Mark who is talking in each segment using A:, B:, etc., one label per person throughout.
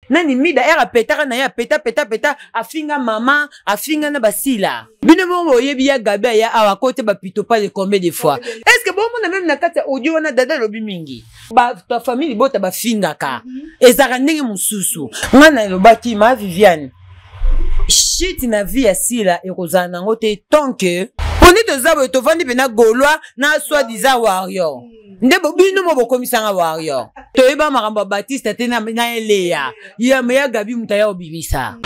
A: nani mida era petaka na ya peta afinga mama afinga na basila bino mo yebi ya gabe ya awa kote ba pito pas de combien de fois est-ce que bon mon même na kata audio na dada lobi mingi ba ta famille bota ba finga ka ezaka ndenge mususu ngana lobaki ma Viviane shit na vie ya sila ekozana ngote tant que poni to zabo to vandi bena golwa na soi-disant warrior ndebo bino mo bokomisanga warrior to yeba makambo Baptiste tena na eleya ya meya gabi mutaya obibisa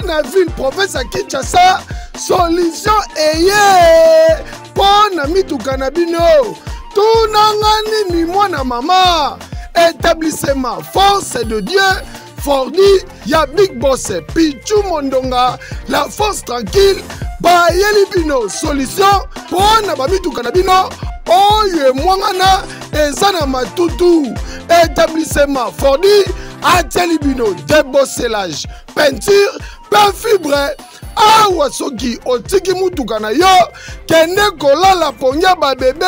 B: na ville province à Kinshasa solution eye pona mituka na bino tunangani ni mwana mama établissement Force de Dieu Fordi ya Big Boss Pichu Mondonga la force tranquille ba yeli bino solution pona ba mituka na bino oye mwangana ezana matutu établissement Fordi ateli bino débosselage peinture pe fibre awa soki otiki mutuka na yo kende kolala ponya ba bebe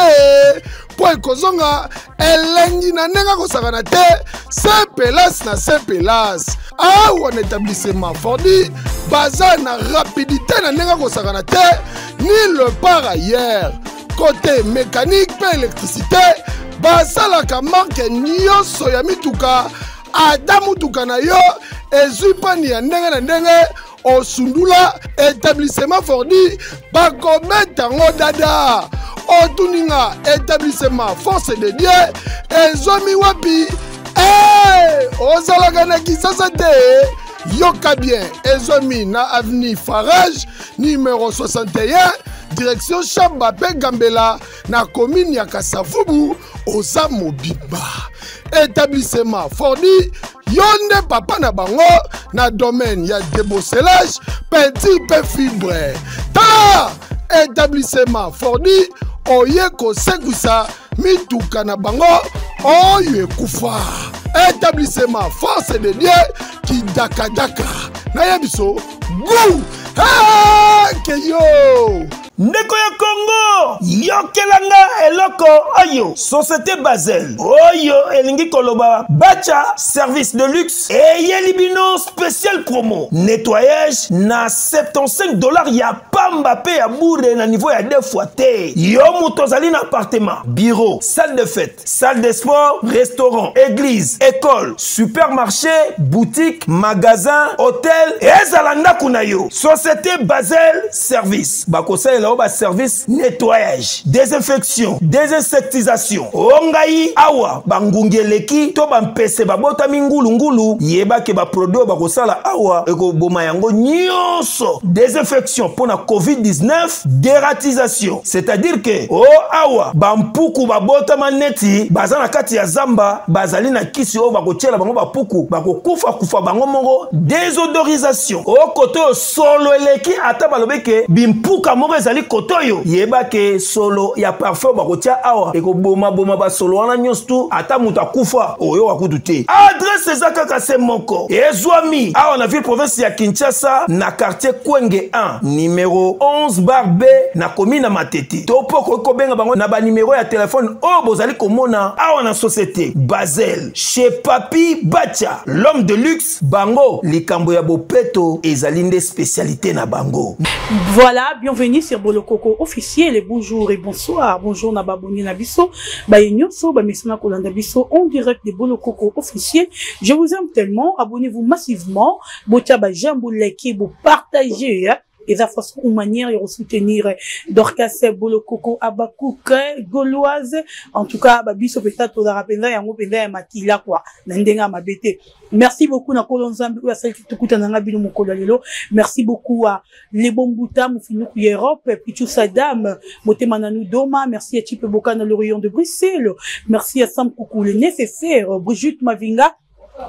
B: po ekozonga elengi na nenga kosakana te sepelas na sepelas awa na établissement Fordi baza na rapidité na nenga kosakana te ni le par ailleurs côté mécanique pe électricité basalaka marque nyonso ya mituka ata mutuka na yo ezwi pani ya ndenge na ndenge osundula établissement Fordi bakometa ngo dada otuninga établissement Force de Dieu ezomi wapi ozalaka na Kisasa te yoka bien ezomi na avenue Farage numéro 61 direction Chamba pe Gambela na commune ya Kasavubu oza mobimba établissement Fordi yonde papa na bango na domaine ya débosselage petit pe fibre ta établissement Fordi oye kosekwisa mituka na bango oyo ekufa établissement Force de Dieu ki daka na yebiso gu keyo
C: ndeko ya Congo yokelanga eloko oyo société Basel oyo elingi koloba bacha service de luxe et yelibino spécial promo nettoyage na $75 ya pamba pe ya bourre na niveau ya 2 fois te yo moto zali na appartement bureau salle de fête salle de sport restaurant église école supermarché boutique magasin hôtel ezala ndaku na yo société Basel service bakosa là ba service nettoyage désinfection désinsectisation ongai awa bangungeleki to bampese babota mingulu yeba ke ba produit bakosala awa eko boma yango nyonso désinfection pour la COVID-19 dératisation c'est-à-dire que awa bampuku babota maneti bazana kati ya zamba bazali na kisi o bakotiela bango bapuku bakokufa bango mongo désodorisation koto solo eleki ata balobeke bimpuka moko ezali kotoyo yeba ke solo ya parfum bakotia awa eko boma ba solo wana nyonso ata mutu akufa oyo wakutu te adresse ezaka se moko ezwami awa na ville province ya Kinshasa na quartier Kwenge 1 numéro 11/B na commune Matete topoko kobenga bango na ba numéro ya téléphone o bozali komona awa na société Basel chez Papi Bacha l'homme de luxe bango likambo ya bopeto ezali nde spécialité na bango.
D: Voilà, bienvenue sur Bolo Coco officiel et bonjour et bonsoir. Bonjour na baboni na biso, ba nyonso ba mesna kolanda biso en direct de Bolo Coco officiel. Je vous aime tellement, abonnez-vous massivement, botia ba j'aime vous liker, vous partager et la façon ou manière de soutenir Dorcas Bolo Coco Abakouk Gauloise. En tout cas, ba biso peut-être to rapenda ya ngo penda ya makila quoi. Ndenga mabete. Merci beaucoup na kolonzambi ou à celle qui t'écoute na ngabino mokolo lelo. Merci beaucoup à les Bombuta mufinu ku Europe, Pichu Sadam, Motema nanou Doma, merci à Tipe Boka na l'Orient de Bruxelles. Merci à Sam Coucou le nécessaire, Brigitte Mavinga.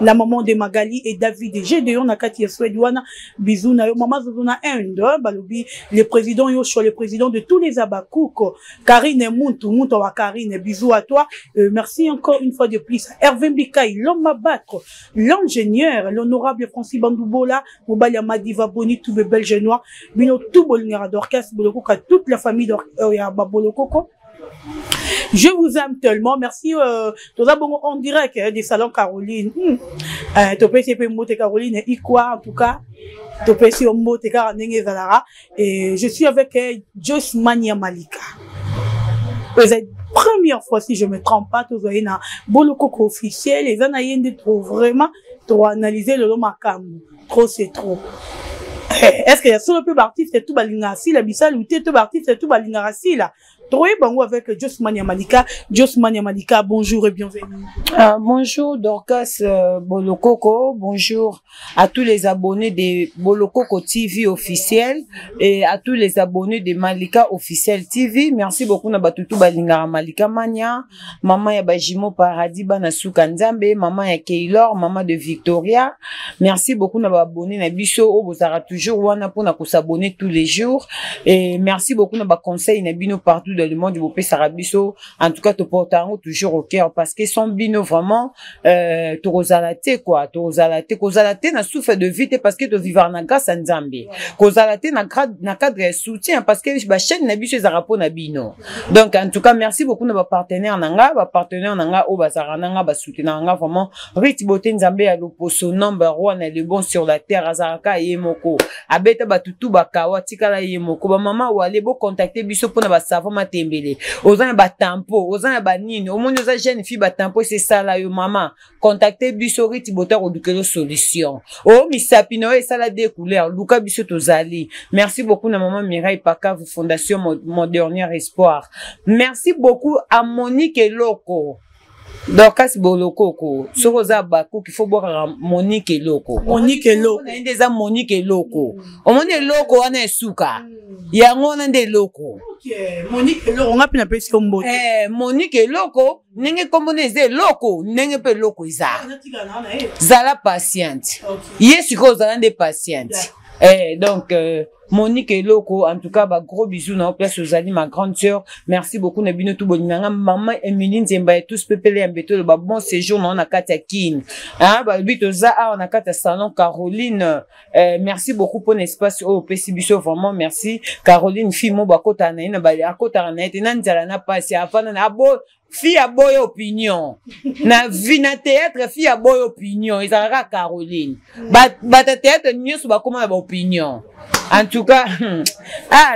D: la maman de Magali et David. J'ai de Nakati Swedwana, bisous na maman Zona Inde, balobi, le président Yocho, le président de tous les Abakouk, Karine Muntu wa Karine, bisous à toi. Merci encore une fois de plus. Hervé Mbikaï, l'homme à battre, l'ingénieur, l'honorable Francis Bandoubola, Mobali Madiva Boni, tout le belge noir, bino tout bolingara d'orchestre, bolokoko, toute la famille d'Orbolokoko. Je vous aime tellement. Merci. Tout ça, bon, en direct des salons Caroline. Caroline et quoi en tout cas. Et je suis avec Joyce Mania Malika. C'est la première fois, si je me trompe pas, tout ça, na Bolokoko officiel. Les analyses trop vraiment trop analyser le makam. Trop c'est trop. Est-ce qu'il y a sur le peu artiste c'est tout balingarasi la bissal ou tout artiste c'est tout balingarasi là. Trouvez bango avec Josmania Malika. Josmania Malika, bonjour et bienvenue.
A: Bonjour Dorcas Bolokoko, bonjour à tous les abonnés de Bolokoko TV officiel et à tous les abonnés de Malika officiel TV. Merci beaucoup na batutu balingara Malika Mania, maman ya Bajimo Paradis bana Suka Nzambe, maman ya Keylor, maman de Victoria. Merci beaucoup na abonnés na biso o bozara toujours wana pona ko s'abonner tous les jours et merci beaucoup na ba conseil na bino partout dans le monde de Sarabiso. En tout cas, te portons toujours au cœur parce que son bino vraiment torozalate quoi, kozalate na souffre de vite parce que tu vivre na grâce à Nzambe. Kozalate na cadre de soutien parce que ba chaîne na biso zarapo na bino. Donc en tout cas, merci beaucoup na ba partenaire nanga o bazara nanga ba soutenir nanga vraiment Riti Bote Nzambe ya loposo number 1 le bon sur la terre azaraka yemoko. Abeta batutu bakawa tikala yemoko ba mama wale bo contacter biso pona ba savon matembele. Ozana ba tampo, ozana ba nini, au moins oza jeune fille ba tampo c'est ça là yo maman. Contacter biso Riti Bote odukelo solution. Oh misapino et ça la des couleurs, luka biso tozali. Merci beaucoup na maman Mireille Paka fondation mon dernier espoir. Merci beaucoup à Monique Eloko. Dorcas Bolokoko, Soroza Bakou, qu'il faut boire Monique Eloko.
D: Monique Eloko.
A: On a déjà Monique Eloko. On a Eloko, on a Souka. Il y a un des locaux.
D: Ok, Monique Eloko, on a pu l'appeler comme Monique.
A: Monique Eloko, n'est comme on est loko, n'est pas loko, Zala patiente. Yes, you go, Zala des patientes. Donc, Monique Eloko, en tout cas, bah, gros bisous, na place aux amis, ma grande sœur. Merci beaucoup, Nabino Toubonina, maman Emeline Zemba, tous pepele, un le bon séjour, on a Katakin. Hein, bah, bitoza, on a Kata Salon, Caroline, merci beaucoup pour l'espace au PCBISO, vraiment, merci. Caroline, Fimo, Bakota, Naina, Bakota, Naina, Nzalana, Passi, Afana, Abo, fille à boy opinion. Na vie na théâtre, fille à boy opinion. Ils ont Caroline. Bah, théâtre, nous, c'est comment opinion. En tout cas,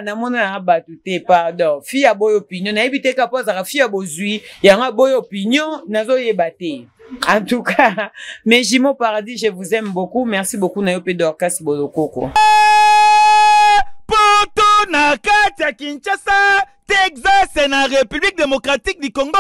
A: na mona batute, pardon. Fille à boy opinion. Na évité qu'à pose à fille à bozui. Y a un boy opinion, nazo yebate. En tout cas, mes Jimo Paradis, je vous aime beaucoup. Merci beaucoup, Nayope Dorcas Bolokoko.
C: Poto na kati Kinshasa, Texas na République démocratique du Congo,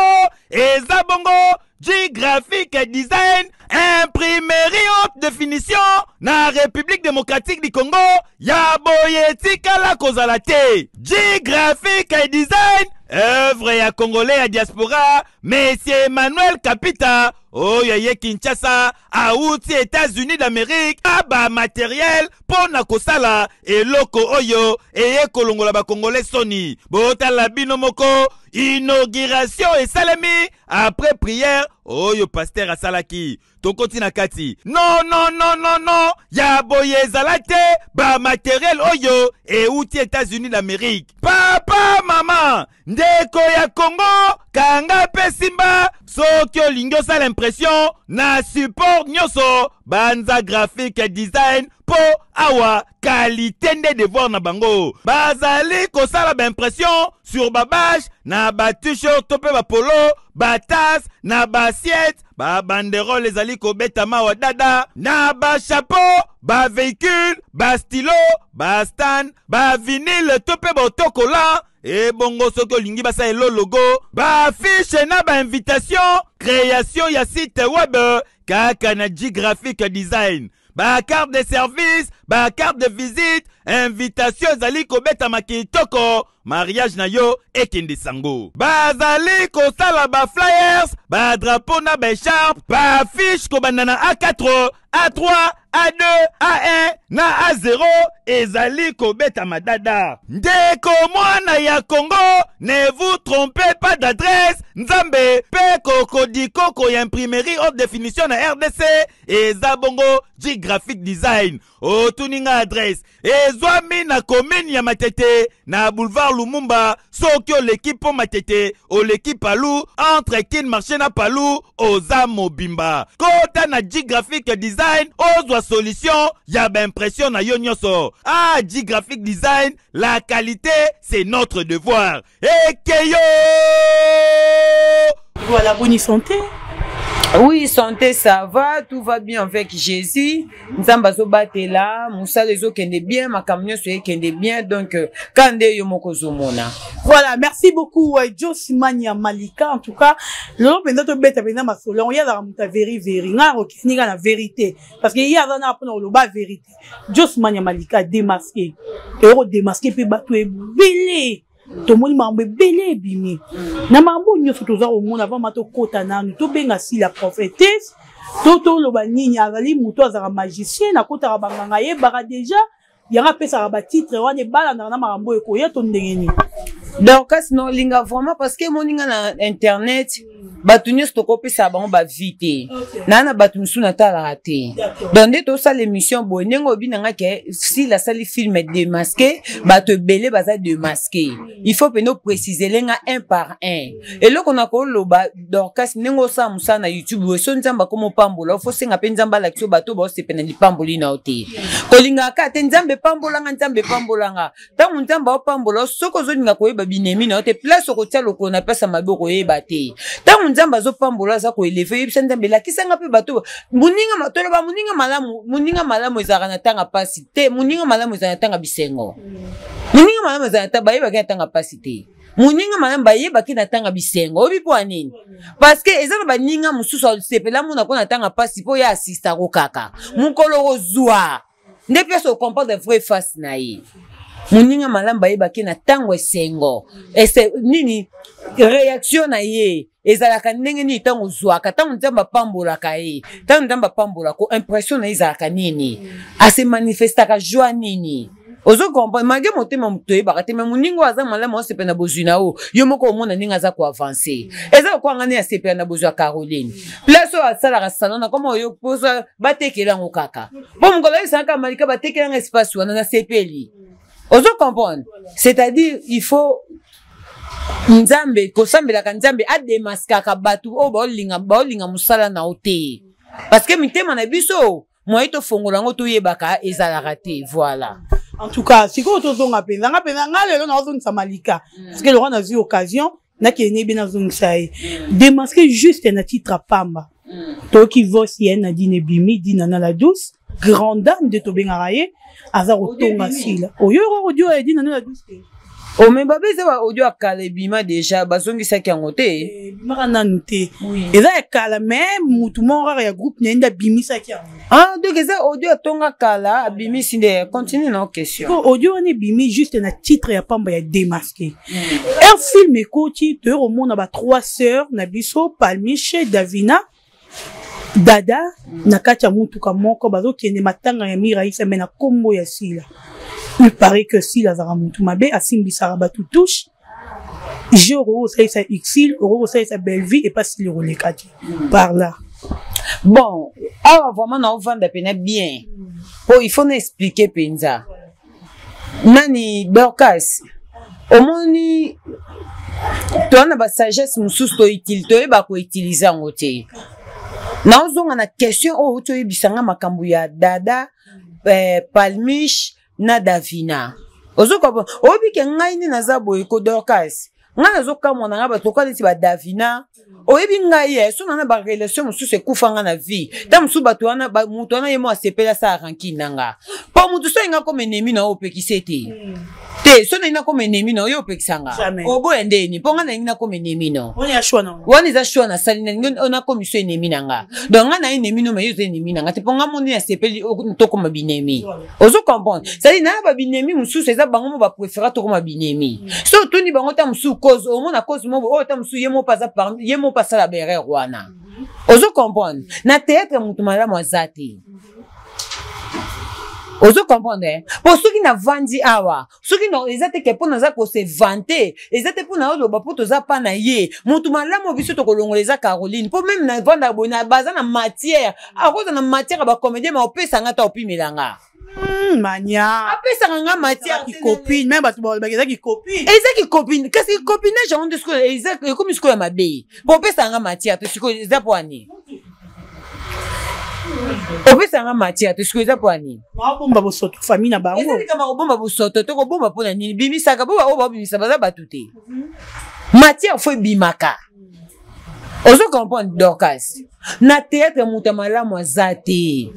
C: et Zabongo, G-graphique et design, imprimerie haute définition, na République démocratique du Congo, Yaboye Tikala Kozalate, G-graphique et design, œuvre ya Congolais à diaspora, Monsieur Emmanuel Kapita, oh yaye Kinshasa, a outi États-Unis d'Amérique, aba matériel, pona kosala, et loko oyo, et kolongola ba Congolais Sony, bota la binomoko, inauguration et salami, après prière, oyo pasteur asalaki, tokoti na kati, non, ya boye zalate, ba matériel oyo, et outi États-Unis d'Amérique, papa, maman, ndeko ya Congo, kanga pe simba, soki olingi osala l'impression, na support nyoso, banza graphique et design, po awa, qualité de devoir na bango. Bazali kosala ba impression, sur ba bâche, na ba t-shirt, tope ba polo, ba tasse, na ba assiette, ba banderole les ali ko betama wa dada, na ba chapeau, ba véhicule, ba stylo, ba stand, ba vinyle, tope ba autocollant, et bongo soki olingi basa elo logo, ba affiche na ba invitation, création ya site web, kaka na G graphique design, ba carte de service,
E: ba carte de visite, invitation ezali kobeta makitoko, mariage na yo ekende sango. Bazali kosala ba flyers, ba drapeau na ba écharpe, ba affiche kobandana A4, A3, A2, A1 na A0 ezali kobeta madada. Ndeko mwana ya Congo, ne vous trompez pas d'adresse. Nzambe pe kokodiko ko ya imprimerie haute définition na RDC eza bongo G graphic design. O tuninga adresse ezwami na commune ya Matete na boulevard Lumumba. Sokyo l'équipe po Matete o l'équipe Palou entre kin marché na Palou oza mobimba. Kota na G graphic design ozwa solution ya ba impression na yo nyonso. Ah, G graphic design, la qualité c'est notre devoir. Ekeyo.
D: Voilà, bonne santé.
A: Oui, santé, ça va, tout va bien avec Jésus. Nzamba zo batela, Moussa les autres kende bien, ma camion soye kende bien, donc kande yo moko zomona.
D: Voilà, merci beaucoup Josimania Malika. En tout cas, l'on peut notre bête avec ma solo, on y a la muta veri, na okini la vérité, parce que y a dans apprendre le bas vérité. Josimania Malika démasqué, héros démasqué pe batoué belé. Tomoni mambo belé bimi na mambo nyoso toza au monde avant mato kota nanu to benga si la prophétesse toto lo banini azali muto azara magicien na kota rabanga ye bara déjà yanga pesa ba titre wane bala na mambo ekoya to ndengeni.
A: Donc sinon linga vraiment parce que moninga na internet batu nyos to kopesa bango ba vite nana batu musu na tala raté donc de to ça l'émission bonengo binanga ke si la salle film est démasqué batu belé baza démasqué il faut que nous préciser lenga un par un et là qu'on a ko loba donc nengo sa musa na YouTube we so nzamba komo pambola faut senga pe nzamba la kso bato ba se pena li pamboli na ote ko linga ka te nzambe pambolanga nzambe pambolanga tangu nzamba o pambola soko zo ninga ko binemi na ote place ko tia loko na pesa maboko yeba te tangu nzamba zo pambola za ko elever yebisa nzambe la kisanga pe bato muninga matolo ba muninga malamu ezaka na tanga pasi te muninga malamu ezaka na tanga bisengo muninga malamu ezaka na tanga yeba ka tanga pasi te muninga malamu ba yeba ki na tanga bisengo obi po anini parce que ezana ba ninga mususu sepela muna ko na tanga pasi po ya assista ko kaka mukolo ozwa nde pesa o comprendre de vraie face na ye muninga malamba yeba ki na tango esengo ese nini réaction na ye ezalaka ndenge ni tango zwaka tango nzamba pambola ka ye tango nzamba pambola ko impression na ezalaka nini ase manifestaka joie nini ozo comprendre mage motema muto yeba te mais muningo aza malama osepe na bozuna o yo moko omona ninga za ko avancer eza ko ngani asepe na bozwa Caroline place o asala ka salon na comme yo posa batekela ngo kaka bon ngola isaka malika batekela nga espace wana na sepeli. Ozo comprendre, c'est-à-dire il faut nzambe ko sambela ka nzambe a démasquer ka batu o ba olinga musala na ote parce que mitema na biso moi to fongola ngo to yebaka ezala raté voilà.
D: En tout cas, si ko to zonga penza nga lelo na ozonisa Malika parce que le roi a eu occasion na ki ene bina zonisa e démasquer juste na titre pamba to ki vosi en na dine bimi dina na la douce grande dame de Tobengaraye azar otonga sila oyo audio edi na la douce
A: o me babe za audio akala bima déjà bazongisa ki yango te
D: bimaka nanu te eza ekala même mutu moko ya groupe nenda bimisa ki yango
A: ah donc eza audio atonga kala bimisi nde continue na question
D: audio ni bimi juste na titre ya pamba ya démasqué un film ekoti te romona ba trois sœurs na biso Palmiche Davina Dada na kacha mutuka moko bazo kende matanga ya Miraïsa mena kombo ya Sila. Il paraît que Sila zara mutu mabe asimbi saraba tout touche. Joro ça sa exil, oro ça sa belle vie et pas si le relekati. Par là.
A: Bon, ah vraiment na vendre pena bien. Oh, il faut expliquer penza. Nani Dorcas. Omoni to na ba sagesse mususu to utile to ba ko utiliser ngote. Na ozonga na question o to yebisanga makambo ya Dada Palmiche na Davina ozoko obi ke ngai ni naza boye ko Dorcas nga nazo kamona nga ba to ka neti ba Davina oyebi ngai so na ba relation mususu ekufanga na vie ta mususu bato wana mutu wana ye mo asepela sa ranki nanga po mutu so inga comme ennemi na opekise te so na ina comme ennemi na yo opekisanga obo endeni po nga na ina comme ennemi no wani za shwa na sali na ona comme so ennemi nanga donc nga na ennemi no mais yo ennemi nanga te po nga moni asepeli to comme binemi ozo comprendre sali na ba binemi mususu eza bango mo ba préférer to comme binemi so tuni bango ta mususu cause au mona cause mo o ta mususu ye mo pasa la berre wana ozo comprendre na théâtre mutu malamu azati ozo comprendre pour ceux qui na vandi awa ceux qui no ezate ke pona za ko se vanter ezate pona o ba poto za pa na ye mutu malamu biso to kolongoleza Caroline pour même na vanda bona baza na matière a cause na matière ba comédien ma opesa ngata opimelanga
D: mania
A: apesa nga matière
D: qui copine même batu ba qui copine
A: ezaki copine kasi copinage on de ce que ezaki comme ce que ma be pour pesa nga matière to ce que za poani opesa nga matière to ce que za poani
D: ma bomba bosoto famille na bango
A: ezali kama bomba bosoto to ko bomba pona nini bimisaka boba o bimisa baza batute matière faut bimaka ozo comprendre Dorcas na théâtre muta malamu azate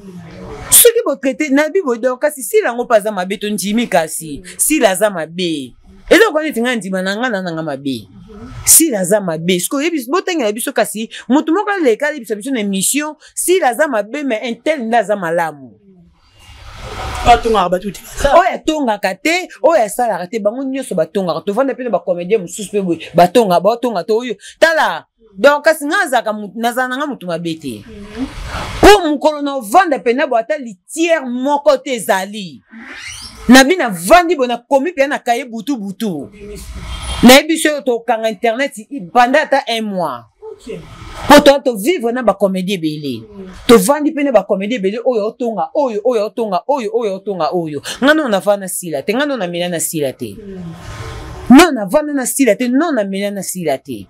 A: soki bo traité na bibo Dorcas si lango paza mabe to ndimi kasi si laza mabe ezo ko neti nga ndima na nga na mabe si laza mabe sko yebi botenga na biso kasi mutu moko leka biso na émission si laza mabe mais intel laza malamu
D: batonga batuti
A: oya tonga kate oya sala kate bango nyoso batonga to vanda pe ba comédien mususu pe batonga to oyo tala donc kasi ngazaka nazana nga mutu mabete pour mukolo na vanda pe na bota litière moko te zali na bina vandi bona komi pe na kaye butu na ebiso to kanga internet pendant ta 1 mois pour to vivre na ba comédie belé to vandi pe na ba comédie belé oyo tonga oyo ngano na fana sila te ngano na mena na sila te non na vanda na sila te non na mena na sila te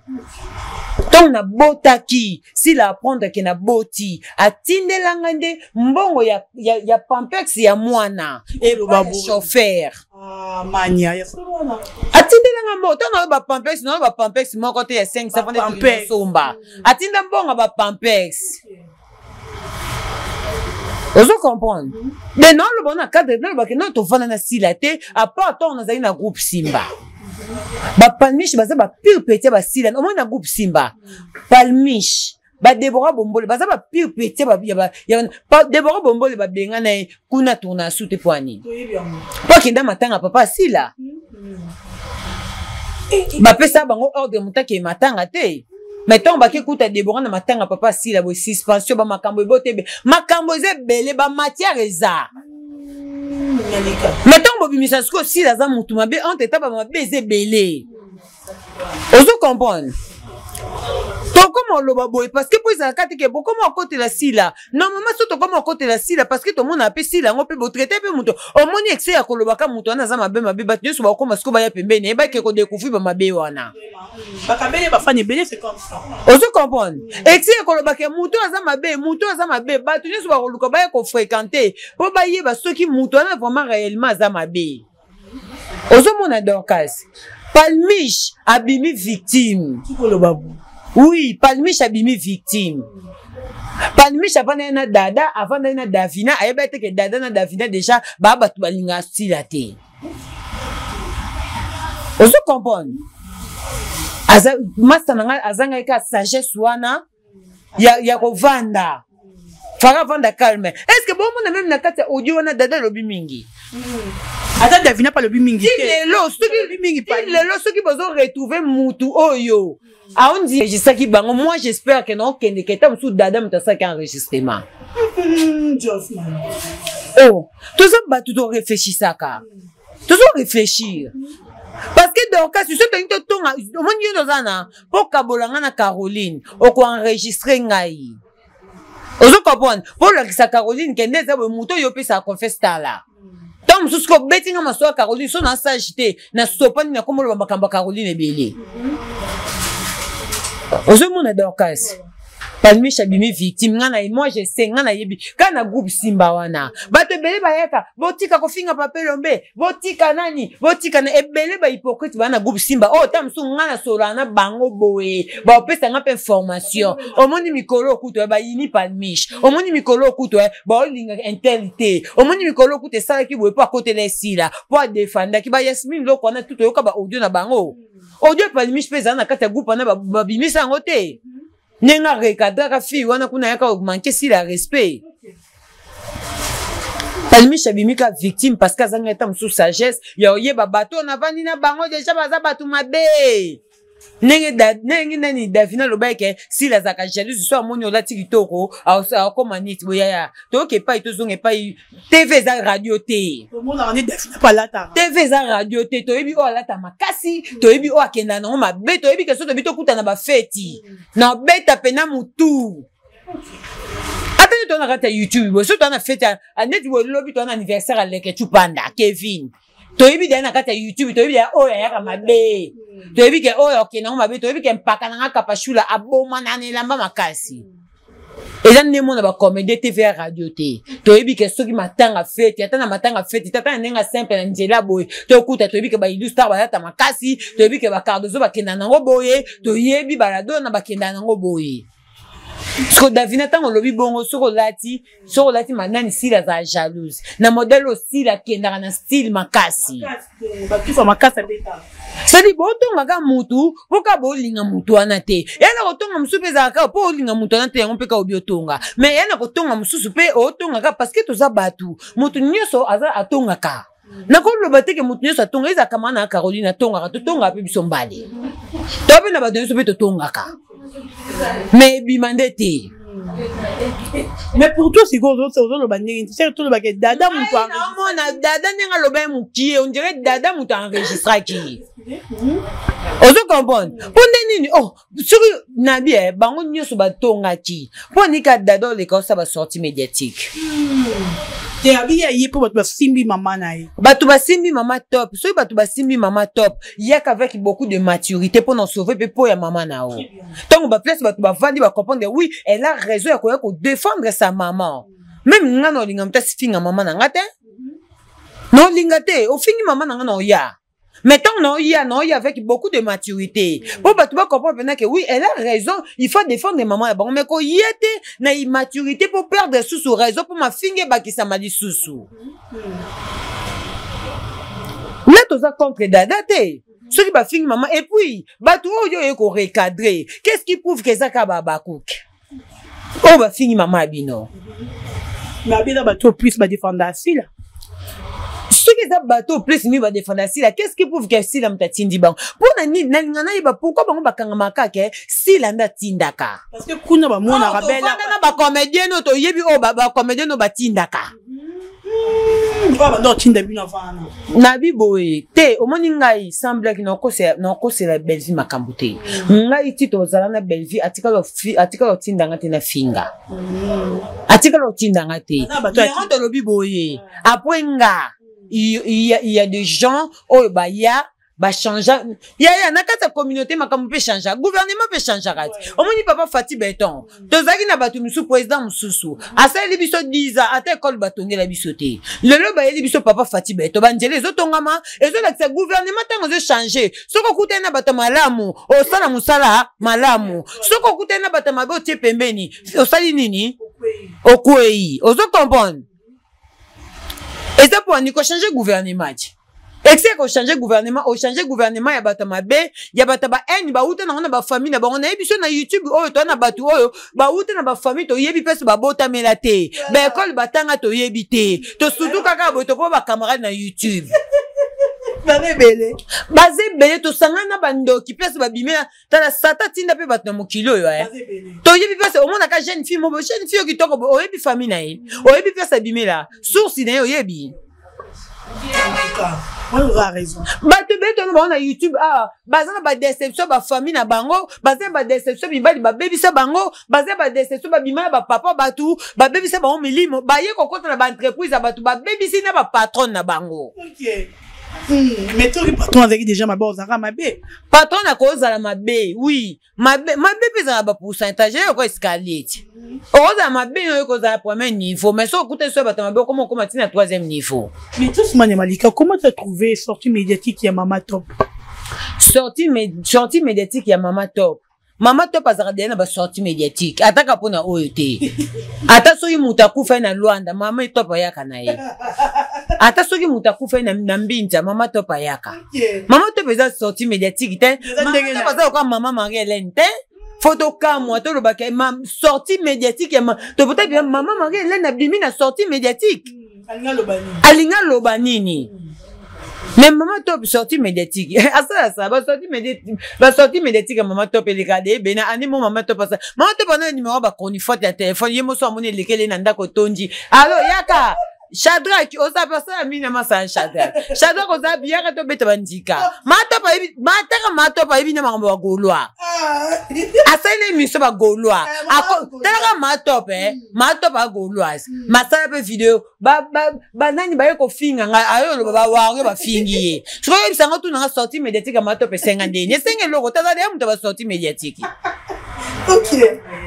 A: donc na botaki si la apprendre que na boti atindelanga nde mbongo ya pampex ya mwana et ba chauffeur
D: mania
A: atindelanga mbo to na ba pampex moko te ya 5 savane de somba atinda mbongo ba pampex ozo comprendre mais non le bon cadre dans le bac non to vana na silate à part to on a na groupe Simba ba palmiche baza ba pire petit ba sila au moins na groupe Simba palmiche ba Deborah Bombole baza ba pire petit ba Deborah Bombole ba benga na kuna tourna sute poani po kinda matanga papa sila ba pesa bango ordre mutaki matanga te mettons ba ki kuta Deborah na matanga papa sila bo suspension ba makambo ebote makambo ze belé ba matière eza mettons bo bimisa sko si la za mutu mabe entre taba mabe ze belé ozo comprendre to comment lo baboy parce que pour ça kati ke beaucoup mo côté la sila non maman soto comment côté la sila parce que tout monde a pe sila ngo pe bo traiter pe mutu o moni excès ya kolobaka mutu ana za mabe ba nyoso ba koma sko ba ya pembeni e ba ke ko découvrir ba mabe wana
D: ba kabele ba fani belé c'est comme ça
A: ozo comprendre excès ya kolobaka mutu aza mabe ba nyoso ba koluka ba ya ko fréquenter po ba yeba soki mutu ana vraiment réellement aza mabe ozo mona Dorcas palmiche abimi victime oui palmiche abimi victime palmiche avant na dada avant na Davina ayeba te que dada na Davina déjà ba batu balinga stila te ozo comprendre aza master nanga azanga ka sagesse wana ya ko vanda fara vanda calme est-ce que bon mon même na kata audio wana dada lobi mingi
D: ata Davina pas le bimingi
A: lelo soki bozo retrouver mutu oyo a on dit je sais qui bango moi j'espère que non kende keta musu dada mutasa ka enregistrement oh tout ça ba tout réfléchir ça ka tout réfléchir parce que donc si ce temps to tonga on dit dozana pour kabolanga na Caroline o ko enregistrer ngai ozo comprendre pour la sa Caroline kende za mutu yo pe sa confesse là donc jusqu'au betting ma soeur Caroline son na sagité na stopani na komo lo makamba Caroline belé ozo mona Dorcas Palmiche abimi victime ngana moi je sais ngana yebi kana groupe Simba wana bato ebele bayaka botika kofinga papelombe botika nani botika na ebele ba hypocrite bana groupe Simba oh tamsu ngana solana bango boye ba opesa ngapa information omoni mikolo kuto ba yini Palmiche omoni mikolo kuto ba olinga intelité omoni mikolo kuto sala ki boye pa côté les sila pour défendre ki ba Yasmine loko na tout yoka ba audio na bango audio Palmiche pesa na kata groupe na ba bimisa ngote Nenga recadra fille wana kuna yaka manquer si la respect. Palmiche abimika victime parce que azanga etam sous sagesse ya oyeba bato na vandi na bango déjà baza batu mabe. Nenge nani Davina lobake si la zaka jalouse so amoni olati kitoko a komanit boya to ke pa itozonge pa TV za radio te.
D: Mona on est Davina palata.
A: TV za radio te to yebi o alata makasi to yebi o akenda na mabe to yebi ke so to bito kuta na ba feti. Na beta pena mutu. Attends ton arrête YouTube, so ton a feti a net wo lobby ton anniversaire à leke chupanda Kevin. To yebi de na kata YouTube to yebi ya o ya ka mabe. To yebi ke o ya okena mabe to yebi ke mpaka na kapashula aboma na nelamba makasi. Eza nemo na ba comédie TV radio te. To yebi ke soki matanga fete, atana matanga fete, tata nenga simple na njela boy. To kuta to yebi ke ba illustre ba tata makasi, to yebi ke ba cardozo ba kenda nango boye, to yebi balado na ba kenda nango boye. Parce que Davina tango lobi bongo soko lati manani sila za jalouse. Na modèle aussi la kenda na style makasi.
D: Bakifa makasa beta.
A: Sadi botonga ka mutu, boka bolinga mutu anate. Yana kotonga musupe za ka po olinga mutu anate yango peka obiotonga. Mais yana kotonga mususu pe otonga ka parce que toza batu. Mutu nyoso aza atonga ka. Na ko loba te ke mutu nyoso atonga eza kama na Caroline atonga to tonga pe biso mbale. Tobe na badonyo so pe to tonga ka. Mais bimandete.
D: Mais pour toi, c'est quoi le bannier? C'est tout le baguette dada mon toi.
A: Non, dada n'est pas le bain mouki. On dirait dada mouta enregistré qui. On se comprend. Pour nini oh sur nabi bango nyoso batonga ki. Pour nika dada l'école ça va sortir médiatique.
D: T'es habillé pour votre simbi maman naï.
A: Batu ba simbi maman top. So batu ba simbi maman top. Yak avec beaucoup de maturité pour nous sauver pour ya maman nao. Donc ba place batu ba vandi ba comprendre oui, elle a raison ya ko défendre sa maman. Même ngano lingam ta singa maman na ngate. Non lingate, au fini maman na ngano ya. Mettons non il y a avec beaucoup de maturité. Pour batu ba comprendre que oui, elle a raison, il faut défendre maman bon mais ko yete na immaturité pour perdre sous raison pour ma finge ba ki samadi sous. Là toza contre dada te. Ce qui va finir maman et puis batu oyo eko recadrer. Qu'est-ce qui prouve que ça ka ba bakouk? Oh va finir maman abino.
D: Mais abina batu plus ba défendre assis là.
A: Ce qui est bateau plus mi va défendre si là qu'est-ce qui prouve que si la mtatindi bang pour nani nangana iba pourquoi bango bakanga makake si la ndatindaka
D: parce que kuna ba mona rabela
A: na ba comédien no to yebi o ba comédien no batindaka
D: ba ndo tinda bino vana
A: na biboye te omoni ngai semble que noko c'est la belle vie makambute ngai tito zala na belle vie atika lo tindanga te na finga atika lo tindanga te to lo biboye après nga il y a des gens oh bah ya ba changer ya na kata communauté makambo peut changer gouvernement peut changer ati omoni papa Fati Beton tozaki na batu musu président mususu asa li biso 10 ans ata école batongela biso te lelo ba yeli biso papa Fati Beton banjele ezotongama ezolakisa gouvernement tango zo changer soko kutena batu malamu osala musala malamu soko kutena batu mabe otie pembeni osali nini okwei ozo comprendre. Et ça pour nous changer gouvernement. Et c'est qu'on changer gouvernement, on changer gouvernement ya bata mabe, ya bata ba eni ba uta na ba famille na ba on a biso na YouTube oyo to na batu oyo ba uta na ba famille to yebi pese ba bota melate. Ba école batanga to yebi te. To sudu kaka bo to ko ba camarade na YouTube. Bazé belé to sangana bando ki place ba bimela ta la sata tinda pe batna mokilo yo to yebi pese o mona ka jeune fille ki toko o yebi famille na ye o yebi pese bimela source na yo yebi
D: on a raison
A: bato beto no na YouTube bazana ba déception ba famille na bango bazana ba déception bibali ba baby sa bango bazana ba déception ba bimala ba papa batu ba baby sa bango milimo ba ye kokota na ba entreprise batu ba baby sa na ba patron na bango.
D: OK Mais toi, le patron avec déjà ma base, ma bé.
A: Patron a cause à ma bé, oui. Ma bé pèse à la pourcentage, quoi escalier. Cause à ma bé, cause à premier niveau. Mais ça, écoutez, ça, ma bé, comment on commence à troisième niveau.
D: Mais tout ce manière Malika, comment t'as trouvé sortie médiatique, il y a Mama Top?
A: Sortie médiatique, il y a Mama Top. Mama Top a zaradé na ba sortie médiatique. Ataka pona OET. Ata soki mutakufa na Luanda, Mama Top ayaka na ye. Ata soki mutakufa na Mbinja, Mama Top ayaka. Mama Top eza sortie médiatique te. Mama Top aza kwa Mama Marie-Hélène te. Photo kamwa to lo baka sortie médiatique ya to peut-être bien Mama Marie-Hélène a bimi na sortie médiatique. Alinga lobanini. Mais Mama Top sortie médiatique. Asa ça ba sortie médiatique Mama Top elikade bena animo Mama Top ça. Mama Top na numéro ba koni faute ya téléphone yemo so amone lekele na ndako tonji. Allo yaka Shadrack osa pasa mina masa Shadrack. Shadrack osa biaka to beta bandika. Mama Top ibi na mambo golwa. Asa ile miso ba golwa. Tala Mama Top Mama Top ba golwa. Masala pe video ba nani ba yeko finga nga ayo lo ba wa ba fingi. So yo bisanga tu na sortie médiatique Mama Top 50 ndeni. Senge logo tala de muto ba sortie médiatique.
D: OK.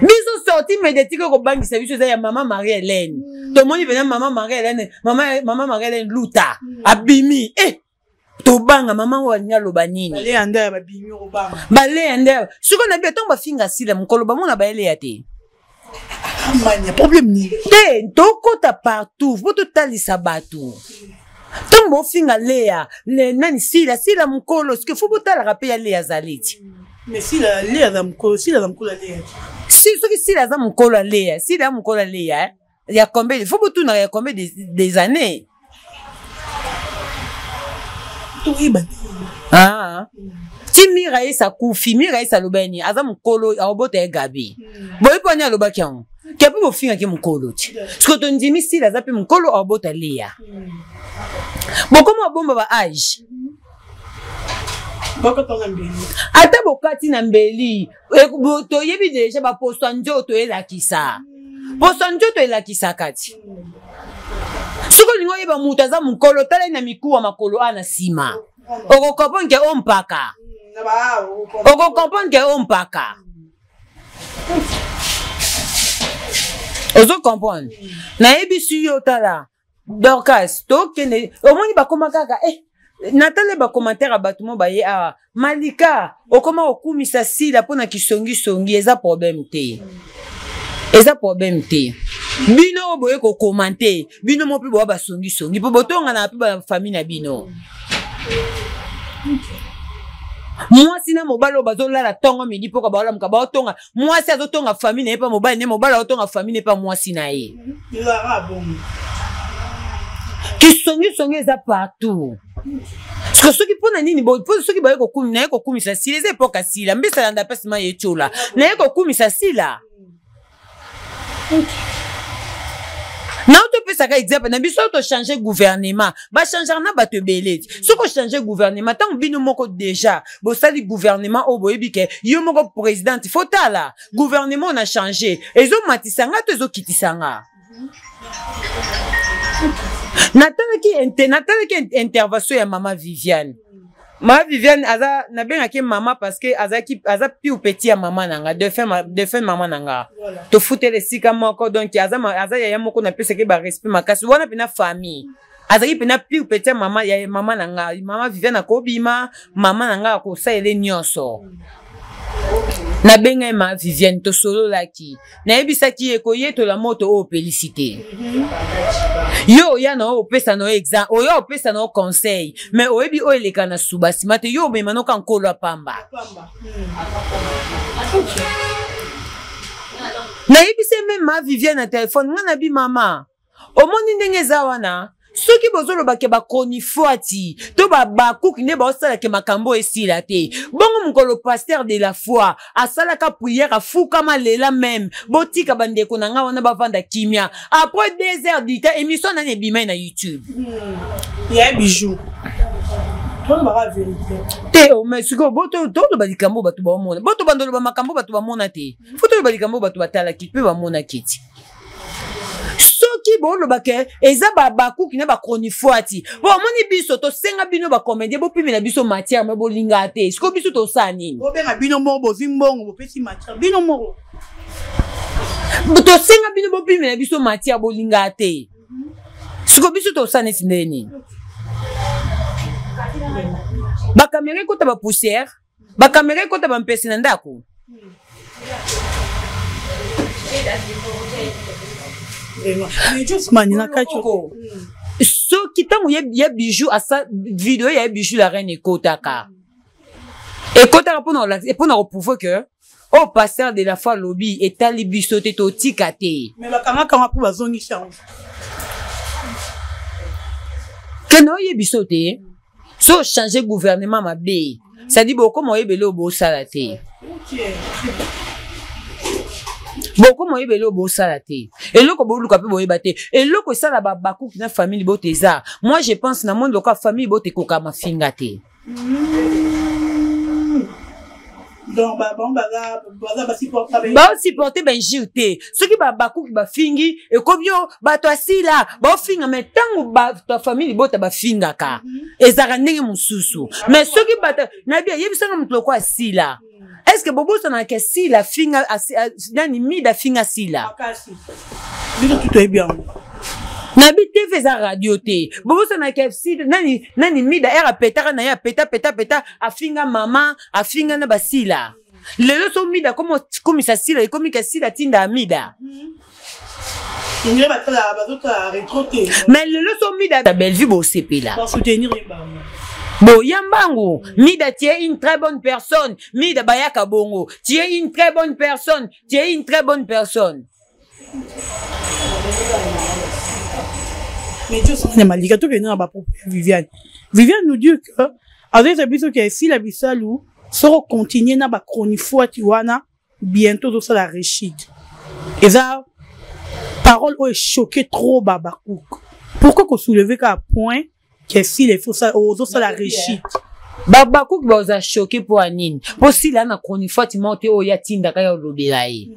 A: Biso sortie médiatique ko bangi service ya Mama Marie-Hélène. To moni venant Mama Marie-Hélène, Mama Marie-Hélène luta abimi to banga Mama wanya lobanini.
D: Bale anda ba bimi obanga.
A: Bale anda. Suko na beton ba finga sila mukolo ba mona ba ele yate.
D: Mania problème ni.
A: Te to kota partout, faut tout talisa batu. Tant mo finga lea, le nani sila mukolo, ce que faut botala rappeler lea zaliti.
D: Mais si la lea za mukolo, lea.
A: Si ce que si la za mukolo lea, si la mukolo lea, il y a combien, il faut botuna il y a combien des années. Ah. Timira isa kufi, mira isa lobeni, aza mukolo arobote e gabi. Boy ponya lobaki yango. Kepi bo finga ki mukolo ti. Sko to ndimi si la zapi mukolo arobote lea. Bo komo bomba ba age. Ata bokati na mbeli to yebi deja ba posto njoto elakisa. Posto njoto elakisa kati. Suko lingo yeba mutaza mukolo tala na mikuwa makolo ana sima. Oko kompon ke ompaka. Oko kompon ke ompaka. Ozo kompon. Na yebi suyo tala. Dorcas to kene omoni ba komakaka Natale ba commentaire abatumo ba ye Malika okoma okumisa sila pona kisongi eza problème te. Eza problème te. Bino boye ko commenter, bino mo pe bo ba songi po botonga na pe ba famille na bino. Moi sina mobalo bazola la tonga midi poko ba ola mkaba otonga. Moi si azotonga famille na pa mobile ne mobalo otonga famille ne pa moi sina ye. Kisongi eza partout. Parce que ceux qui pona nini bo ceux qui ba ko kumi na ko kumisa sila eza epoka sila mbisa landa pesima yechola na ko kumisa sila. Na auto pesa ka exemple na biso to changer gouvernement ba changer na ba te beleti so ko changer gouvernement tant bino moko déjà bo sali gouvernement o boyebi ke yo moko président fotala gouvernement on a changé ezo matisanga to ezo kitisanga. Natana ki intervention ya Mama Viviane. Mama Viviane aza na benga ki mama parce que aza piu petit ya mama nanga de fin mama nanga. To futele sika moko donc aza ya moko na pesa ke ba respect makasi wana pena famille. Aza ki pena piu petit mama ya mama nanga. Mama Viviane akobima mama nanga ko sa ele nyonso. Na benga Mama Viviane to solo laki. Na ebisa ki ekoye to la moto o félicité. Yo ya na o pesa no exam, o yo pesa no conseil, mais o ebi o eleka na subasi mate yo be mano kan kolo pamba. Na ebisa même Mama Viviane na téléphone ngana bi mama. O moni ndenge za wana. Soki bozolo ba ke ba konifoti to ba kuki ne ba osala ke makambo esila te bongo mukolo pasteur de la foi asala ka prière afuka malela même botika bandeko na nga wana ba vanda kimia après 2 heures du temps émission na ne bima na YouTube
D: ya bijou on va vérité
A: te o mais siko boto to ba likambo batu ba mona boto bandolo ba makambo batu ba mona te foto ba likambo batu batala ki pe ba mona kiti soki soki bolobake eza bakuki na bakronifuati bo moni biso tosenga bino bacomédien bopimela biso matière me bolinga te siko biso tosala nini
D: bobenga bino moko bozwi mbongo bopesi matière bino moko
A: tosenga bino bopimela biso matière bolinga te siko biso tosala neti ndenge nini bakamera ekota bapoussière bakamera ekota bampesi na ndako soki ntango ya bijou asa video ya bijou la reine ekotaka mpona koprouve ke o pasteur de la foi lobi etali biso te totika te
D: mais bakangakanga mpo bazongisa yango
A: kende oyebi biso te so change gouvernement mabe sadi bokoma oyebele obosala te bokoma oyebele obosala te eloko boluka mpe boyeba te eloko esala bakuki na famille bote eza moi je pense na monde loka famille bote ekoka mafinga te
D: donc
A: baosupporte bainjure te soki bakuki bafingi ekomi yo bato asila baofinga me ntango bato ya famille bota bafingaka ezalaka ndenge mosusu mais soki bato nabi ayebisanga moto loko asila est-ce que bobosanaka sila finga nani mida finga sila nabi tv eza radio te bobosanaka sila nani mida ere apetaka na ye apeta afinga mama afinga na basila lelo so mida komisa sila ekomika sila tinda amida mais lelo so mida ta belle vie bosepela Boyambango, Mida, tu es une très bonne personne. Mida Bayaka Bongo, tu es une très bonne personne. Tu es une très bonne personne.
D: Mais Dieu s'en est malika, tout le monde a Viviane. Viviane nous dit que, avec ce biso qui est ici, la bisalou, sera continuer na ba chronifoa tiwana, bientôt tout ça la réchide. Et ça, parole est choqué trop babakouk. Pourquoi qu'on soulevait qu'à point, qu'est-ce qu'il faut ça, aux autres la réchide.
A: Babakouk va vous choqué pour Anine. Pour si là, na chronifoa ti monte o ya tinda kaya lobelaye.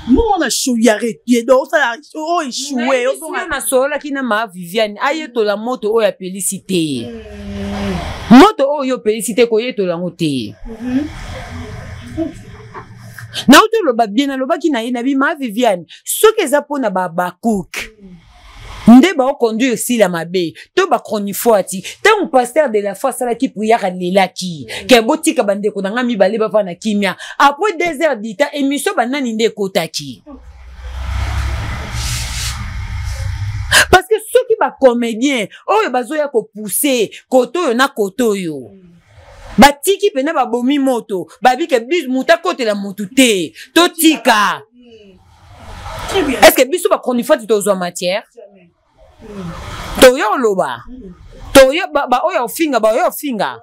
D: Moi, on a chouillé, arrêté, donc ça, oh, échoué.
A: On a sola qui n'a ma Viviane, aïe, to la moto, oh, ya félicité. Moto, oh, yo félicité, koye, to la moto. Na auto lo ba bien, lo ba ki na inabi ma Viviane, ce que ça pour na babakouk. Nde ba o conduire si la mabe to ba chronifoati tant pasteur de la foi sala ki prière lelaki ke botika bande ko nga mi bale ba fa na kimia après 2 heures d'ita émission banani nde kotaki parce que ceux qui ba comédien oyo bazoya ko pousser koto yo na koto yo batiki pena ba bomi moto babi ke bis muta kote la moto te to tika est-ce que biso ba chronifoati to zo matière Toyo loba. Toyo ba oya ofinga ba oya ofinga.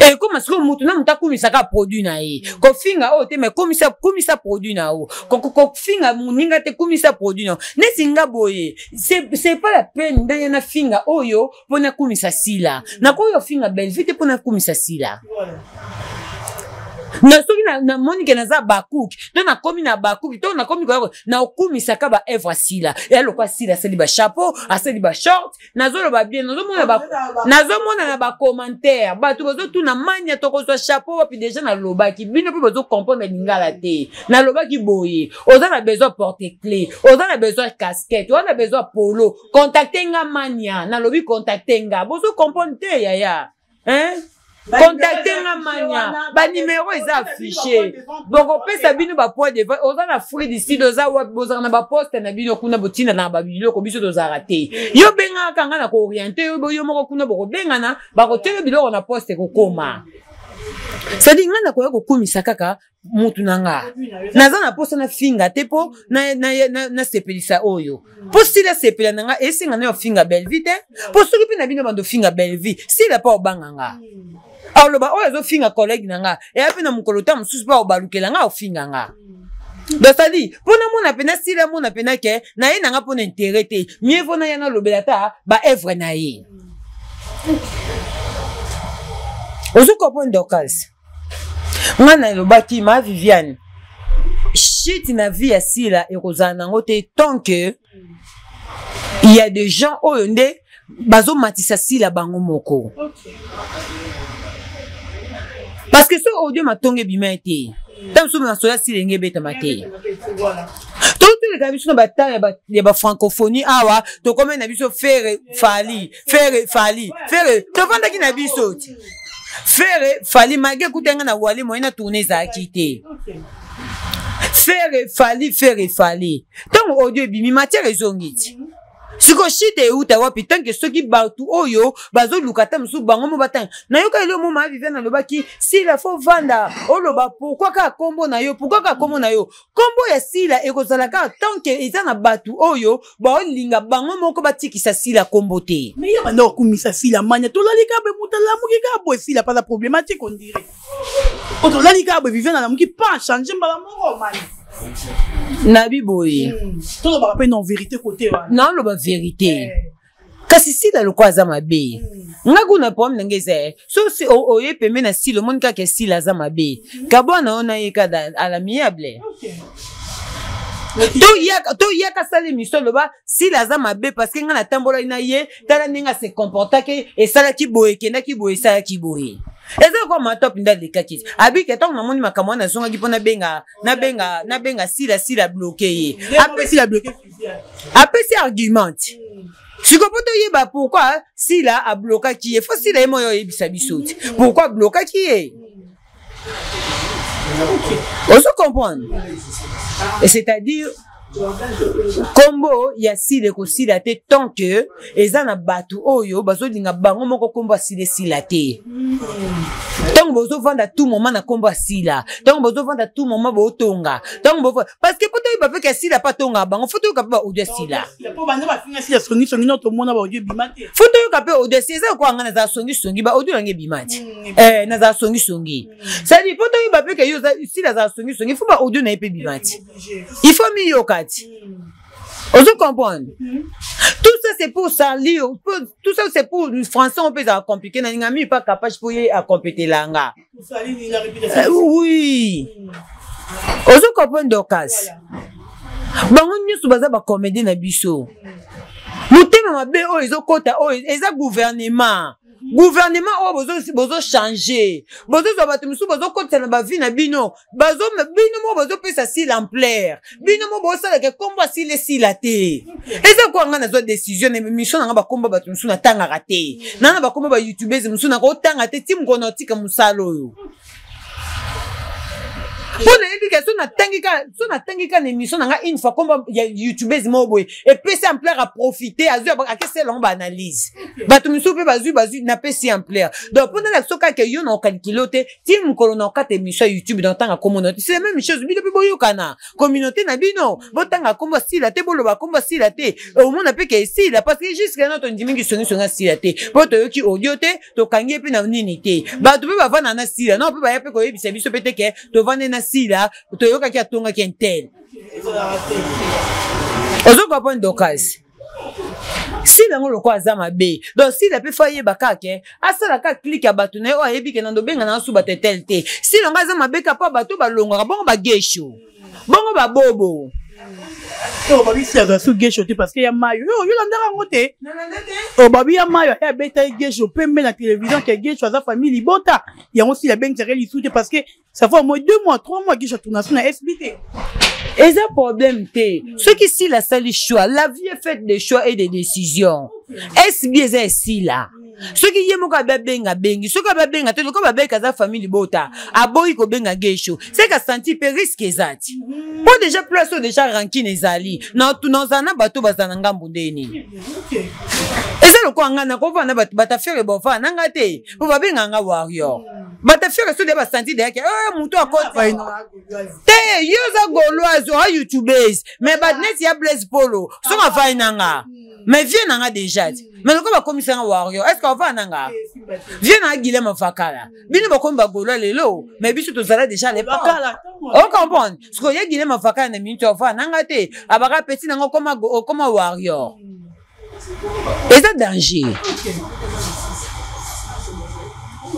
A: Et comme si mutu na muta kumisa ka produit na ye. Ko finga o te me kumisa produit na o. Ko finga muninga te kumisa produit na. Ne singa boye. C'est pas la peine de na finga oyo pona kumisa sila. Na ko yo finga belle vite pona kumisa sila. Na soki na monique na za bakouk to na komi na bakouk to na komi ko na okumisa ka ba Eva sila et aloko sila seli ba chapeau aseli ba short nazo lo ba bien nazo mona na ba commentaire ba to bozo tu na mania to ko so chapeau puis déjà na loba ki bino pe bozo comprendre lingala te na loba ki boye oza na besoin porter clé oza na besoin casquette oza na besoin polo contacter nga mania na lobi contacter nga bozo comprendre te yaya hein. Contactez la mania, ba numéro est affiché. Donc on peut s'abîmer ba point de vente. On a la fruit d'ici deux ans, on a ba poste na bino kuna botina na ba bilo ko biso doza raté. Yo benga kanga na ko orienter yo moko kuna boko benga na ba ko tele bilo on a poste ko koma. C'est dit ngana ko kumisa kaka mutu nanga. Naza na poste na finga tepo na sepelisa oyo. Poste la sepela nanga esinga na yo finga belle vite. Poste ki na bino bando finga belle vie. Si la pa obanganga. Alors le ba o ezo finga collègue nanga et ape na mukolota mususu ba obalukela nga ofinga nga. Donc ça dit, pona mona pena si la mona pena ke na ye nanga pona intérêt te. Mieux vaut na yana lobelata ba œuvre na ye. Ozo comprendre Dorcas. Ngana lobaki ma Viviane. shit na vie ya sila ekozala nango te tant que il y a des gens oyo nde bazomatisa sila bango moko. Parce que ce audio matonge bima ete tant que na soya sila ngebe tamate. Tout le gabiso na bata ya ba francophonie awa to comme na biso faire fali to vanda ki na biso ti faire fali magé kutenga na wali moina tourner za kité faire fali tant audio bimi matière ezongiti siko shite uta wapi tant que ceux qui batu oyo bazo lukata musu bango mo batang na yoka ile mo ma vivre na lobaki si la faut vanda oloba pourquoi ka kombo na yo kombo ya sila ekozala ka tant que ezana batu oyo ba linga bango moko batikisa sila kombo te
D: mais ya bando kumisa sila manya to lalika be mutala muki ka bo sila pas la problématique on dirait o to lalika be vivre na muki pas changer mbala moko manya
A: Nabi boy.
D: Tout le monde non vérité côté.
A: Non le vérité. Kasi si la lokwa za mabe. Ngaku na pom ngeze. So si oye peme na si le monde ka ke si la za mabe. Kabona ona yeka à l'amiable. To yaka sali miso loba si la za mabe parce que ngana tambola ina ye tala ninga se comporta ke e sala ki boye kenda ki boye sala ki boye. Eza kwa matop ndali kakiti abi keton na moni makamwa na zonga gipo na benga sila bloqué ye après sila bloqué après c'est argument siko poto yeba pourquoi sila a bloqué qui est faut sila emo yo yebisa bisoti pourquoi bloqué qui est on se comprend et c'est-à-dire kombo ya sile ko sila te tant que ezana batu oyo bazolinga bango moko kombo sila te tant bozo vanda tout moment na kombo sila tant bozo vanda tout moment bo tonga tant bo parce que poto ba pe sila pas tonga bango faut to ka ba audio sila
D: po banda ba finga sila songi notre mona ba audio bimate
A: faut to ka pe audio sila ko ngana za songi ba audio nge bimate na za songi ça dit poto ba pe ke yo sila za songi faut ba audio na pe bimate il faut mi yo on se comprend. Tout ça c'est pour salir, tout ça c'est pour le français on peut ça compliquer na ngami pas capable pour y à compléter langa. Oui. On se comprend d'occasion. Bango nyusu baza ba comédie na biso. Mutema mabe o ezokota o eza gouvernement oh bozo changer bozo zo batu musu bozo kota na ba vie na bino bazo bino mo bozo pesa si l'ampleur bino mo bozo sala ke komba si le si la te eza ko ngana zo décision na mission na ba komba batu musu na tanga raté na ba komba ba youtubers musu na ko tanga te tim ko notika musalo yo Pona ebika so na tangika na émission na nga une fois comme youtubers moboy et pesi ampleur à profiter azu a que c'est long analyse batu miso pe bazu na pesi ampleur donc pona la soka que yo na calculote tim ko na 4 émissions YouTube dans tanga communauté c'est la même chose bino pe boyo kana communauté na bino botanga komba sila te boloba komba sila te au monde pe que sila parce que jusqu'à notre ndimingi songa sila te poto yo ki audio te to kangie pe na nini te batu pe bavana na sila non pe ba pe ko yebisa biso pe te ke to vana na sila to yoka ki atonga ki entel ozo ko pon d'occasion si lango loko azama be donc si la pe faye bakake asala ka click ya batu na yo ayebi ke nando benga na suba tetel te si lango azama be ka pa batu balonga bongo ba gesho bongo ba bobo
D: oh babi si aga su gesho te parce que ya mayo yo landaka ngote oh babi ya mayo ya beta gesho pembe na télévision ke gesho za famille libota yango si la benga li soute parce que ça fait au moins 2 mois 3 mois gesho tourna sur na SBT.
A: Et ça problème té ceux qui si la salle choix la vie est faite de choix et de décisions est bien ça si là ceux qui yemo ka benga bengi ceux ka benga te ko ba beka za famille bota aboyi ko benga gesho c'est ka senti pe risque ezati pour déjà place déjà rankine ezali na tout nos ana bato bazana ngambu ndeni et ça le ko ngana ko vana bata faire bon fa nanga te pour ba benga nga warrior bata faire so de ba senti de ke muto akota te yoza goloise o youtubers mais ba net ya Blaise Polo so nga fa nanga mais viens nanga déjà mais le ko ba commissaire warrior est-ce qu'on va nanga viens na Guilhem Fakala bino ba komba golo lelo mais biso to zala déjà les Fakala on comprend ce que ya Guilhem Fakala na minute va nanga te abaka petit nanga comme warrior et ça danger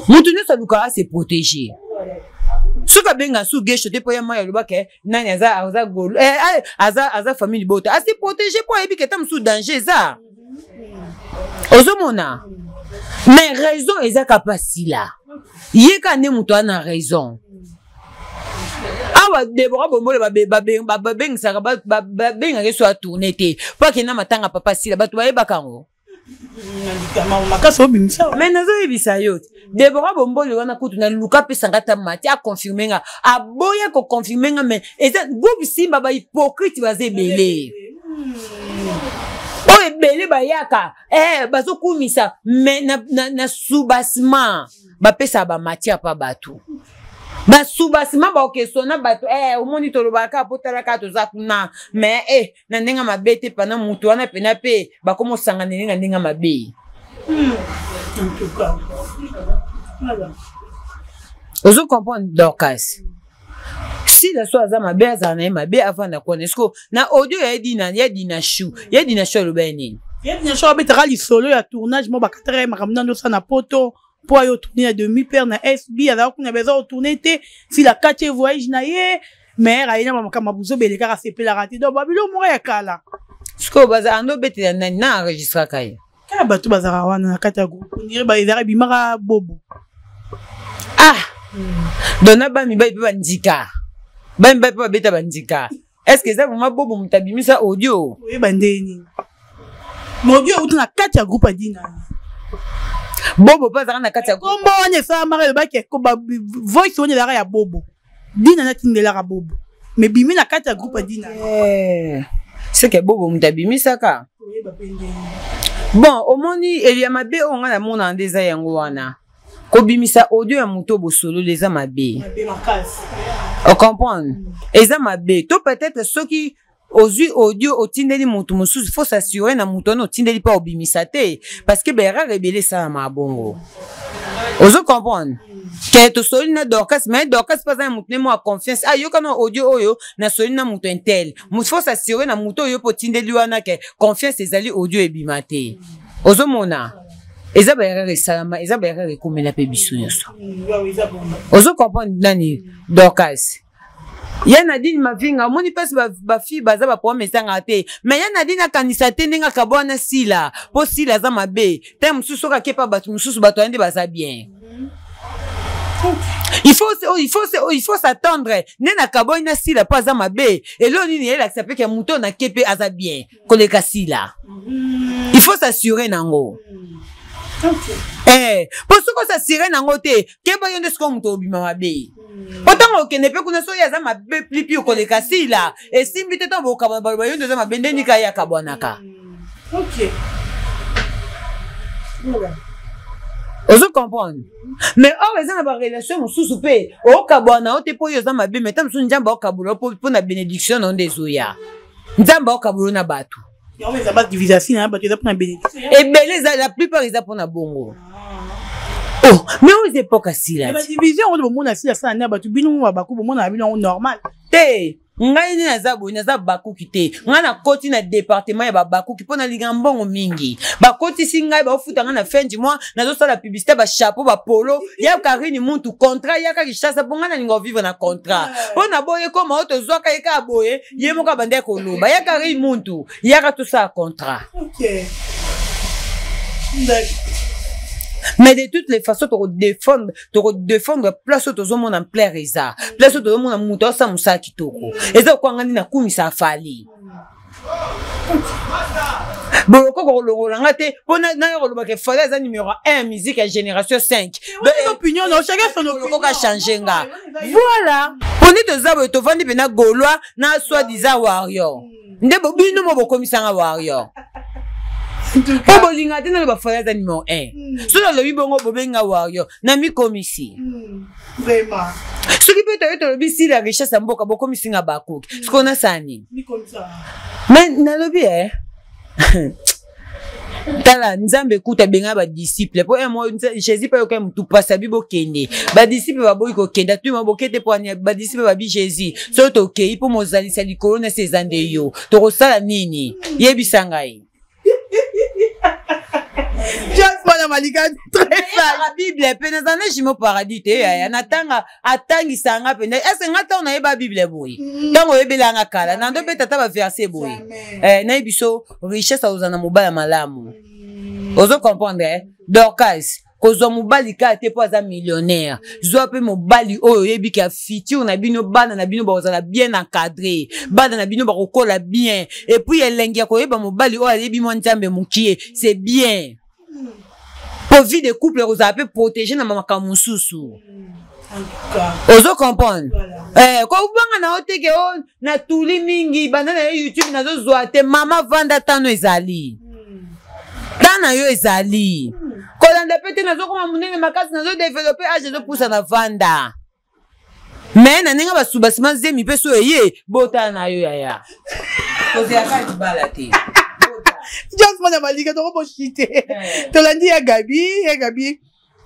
A: mutu ne saluka se protéger so soka benga su gesho te po ya maya loba ke nani aza golo aza famille bota asi protéger po ebi ke tam su danger ça ozomona mais raison eza kapasila yeka ne muto ana raison awa Deborah Bombole babengisaka babengaka so atourne te po akenda matanga papa sila bato bayebaka ngo mais nazoyebisa yo Deborah Bombole wana kutu na luka pesanga ta mati aconfirme nga aboya koconfirme nga mais eza groupe simba bahypocrite baza ebele oyo ebele bayaka bazokumisa mais na soubassement bapesa bamatière pa bato basubasima bakesona bato omoni tolobaka potalaka toza kuna mais na ndenga mabe te pana mutu wana pena pe bakoma osangana na ndenga mabe ozo comprendre Dorcas si la so aza mabe aza na mabe avant na kone esko na audio ya dina chou lo bene
D: ya dina chou abetaka lisolo ya tournage mo bakatara makamna ndo sana poto po ayo tourner à demi-père na SB alors qu'on a besoin de tourner si la 4e voyage na ye mais ayina makama buzo beleka sepela raté donc babilo mora ya kala
A: sko baza ando bete na enregistra kaya
D: ka bato bazara wana na kata groupe ndire ba ezara bimara bobo
A: dona ba mi ba pe bandika ba mi ba pe beta bandika est-ce que ça vraiment bobo mutabimisa audio
D: oui bandeni audio utuna kata groupe adina
A: bobo pas na kati ya
D: kombo wane sa mara ba ke ko ba voice wane la ya bobo dina na tindela ka bobo mais bimi na kati ya groupe dina
A: c'est que bobo mutabimisa ka bon omoni elia mabe onga na mona ndeza yango wana ko bimisa audio ya muto bosolo leza mabe on comprend eza mabe to peut-être ceux qui ozui audio otindeli mutu mususu faut s'assurer na mutu no otindeli pa obimisate parce que bera rebelle ça ma bongo ozo comprendre que to solina Dorcas mais Dorcas pas un mutu mo a confiance yo kana audio oyo na solina mutu intel mutu faut s'assurer na mutu oyo potindeli wana ke confiance ezali audio ebimate ozo mona eza bera resalama eza bera rekomela pe biso nyoso ozo comprendre nani Dorcas ya Nadine mavinga moni pesi ba fille baza ba promesa ngate mais ya Nadine akanisa te ndinga kabona sila po sila za mabe te mususu ka kepa batu mususu bato ande baza bien il faut s'attendre nena kabona sila pas za mabe et lo nini elle accepte que muto na kepe aza bien koleka sila il faut s'assurer nango parce que ça sirène en côté que ba yonde sko muto obima mabe autant que ne peut kuna so ya za mabe plipi ko le kasi là et simbi te to boka ba yonde za mabende ni kaya kabwanaka
D: OK
A: ozo comprendre mais or les na relation mususu pe o kabwana o te po yo za mabe mais tam su njamba o kabulo po na bénédiction on dezoya njamba o kabulo na batu
D: ya on za division na batu za pour na bénédiction
A: et belé la plupart ils za pour na bongo oh mais aux époques si là
D: la division on le monde assis ça na batu binu ba baku monde na binu normal
A: te ngai ni naza baku kite nga na koti na département ya baku ki pona linga mbongo mingi bakoti singai ba ofuta nga na fin du mois nazo sala publicité ba chapeau ba polo ya Karine muntu contrat ya ka kishasa bonga na linga vivre na contrat pona boye koma auto zoka eka boye ye moka bande ko loba ya Karine muntu ya ka tout ça contrat
D: OK
A: mais de toutes les façons te défendre place où tout le monde en plein reza place où tout le monde en muto sa musa kitoko eza kwa ngani na kumisa fali boloko ko longolanga te pona na ko lobaka fala eza numéro 1 musique à génération 5
D: de opinion non chacun son opinion
A: ka changer nga voilà poni te zabo to vandi bena golwa na soi-disant warrior ndebo bino mo bokomisanga warrior Obo linga te na ba fala numéro 1. So na lobi bongo bobenga warrior na mi komisi.
D: Vraiment.
A: Ce qui peut être lobi si la richesse en boka boko misinga bakoki. Ce qu'on a sani.
D: Ni comme ça.
A: Mais na lobi Tala nzambe kuta benga ba disciple po moi Jésus pa yoka mutu pasa bibo kende. Ba disciple ba boyi ko kenda tu mabokete po ani ba disciple ba bi Jésus. So to ke ipo mozali sa likolo na sezande yo. To ko sala nini? Yebisanga yi.
D: Just Mwana Malika très fan.
A: La Bible pe na zana jimo paradis te ya natanga atangi sanga pe est-ce ngata on yeba Bible boy tango yebelanga kala na ndo pe tata ba verset boy na biso richesse ozana mobala malamu ozo comprendre Dorcas kozwa mobali ka te po aza millionnaire zwa pe mobali oyo yebi ka futur na bino bana na bino bazala bien encadré bana na bino bakokola bien et puis elengi ko yeba mobali oyo yebi mo nzambe mukie c'est bien pour vie de couple vous avez protégé na mama mususu ozo comprendre ko ubanga na oteke o na tuli mingi bana na YouTube nazo zwa te mama vanda tano ezali tana yo ezali kolanda pete nazo koma munene makasi nazo développer age zo poussa na vanda mais na ninga basuba sima zemi peso eye bota na yo yaya kozi akati balate
D: Just Mwana Malika to ko chité to landi ya Gabi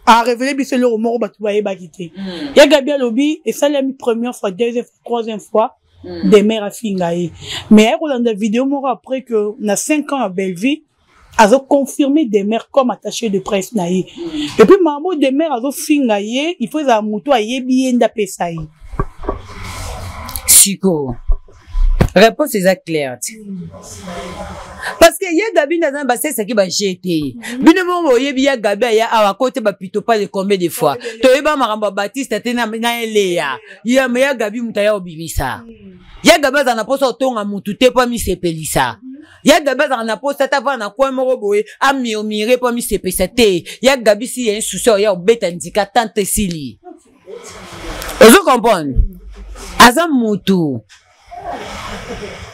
D: a révélé biso le mort batu ba yeba kité ya Gabi alobi et ça la première fois deuxième fois troisième fois des mères à fingaye mais elle kolanda vidéo mort après que na 5 ans à Belleville azo confirmer des mères comme attachées de presse naïe et puis maman des mères azo fingaye il faut za muto ayebi enda pesaï
A: Chico réponse est claire parce que ya Gabi dans basé ça qui va jeter bino mo yebi ya Gabi ya awa côté ba pito pas le combien de fois to yeba maramba Baptiste tena na eleya ya me ya Gabi mutaya obibisa ya Gabi za na posa otonga mutu te pa mi sepelisa ya Gabi za na posa ta va na kwa moko boye a mire pa mi sepesa te ya Gabi si ya souci ya obeta ndika tante sili ozo comprendre aza mutu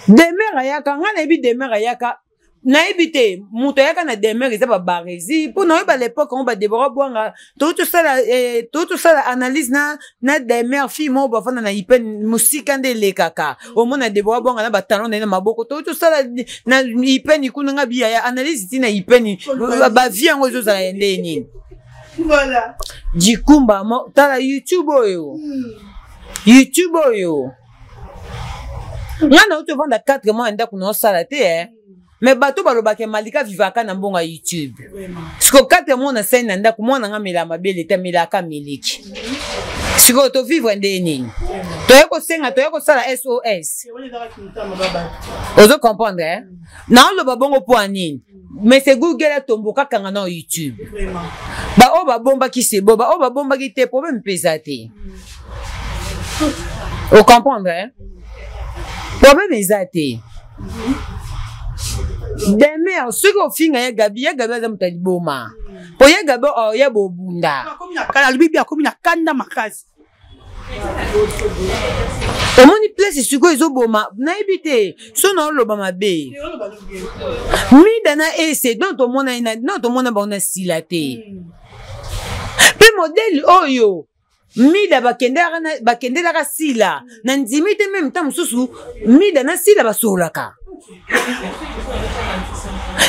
A: demeure ayaka nga na yebi demeure ayaka na yebi te mutu ayaka na demeure eza babarezi mpo na oyeba l'époque on badebora bwanga tosala analyse na demeure fille moko bafanda na ipeni mosika nde elekaka omona debora bwanga na batalon na ye na maboko tosala na ipeni kuna nga biyaya analyse ti na ipeni bavie yango ezozala ya nde nini
D: voilà
A: dikumba tala YouTube oyo ngana uto vanda 4 mois ndako no sala te mais bato balobake Malika vivaka na mbonga YouTube siko 4 mois na scène ndako mwana nga mela mabele te melaka meliki siko to vivre ndeni to yako senga to yako sala SOS ozo comprendre na lo babongo po anini mais c'est Google tomboka kanga na YouTube ba o babomba ki sebo ba o babomba ki te problème pesate o comprendre problème ezate demeure ce que finga ya Gabi za mutali boma po ya Gabi o ya bobunda
D: kala bibi akomi na kanda makasi
A: omoni place siko ezo boma na ebite so na loba mabe mida na ese donc to mona ba na silate pe modèle oyo mida bakendela ka sila na ndimi te même temps mususu mida na sila basolaka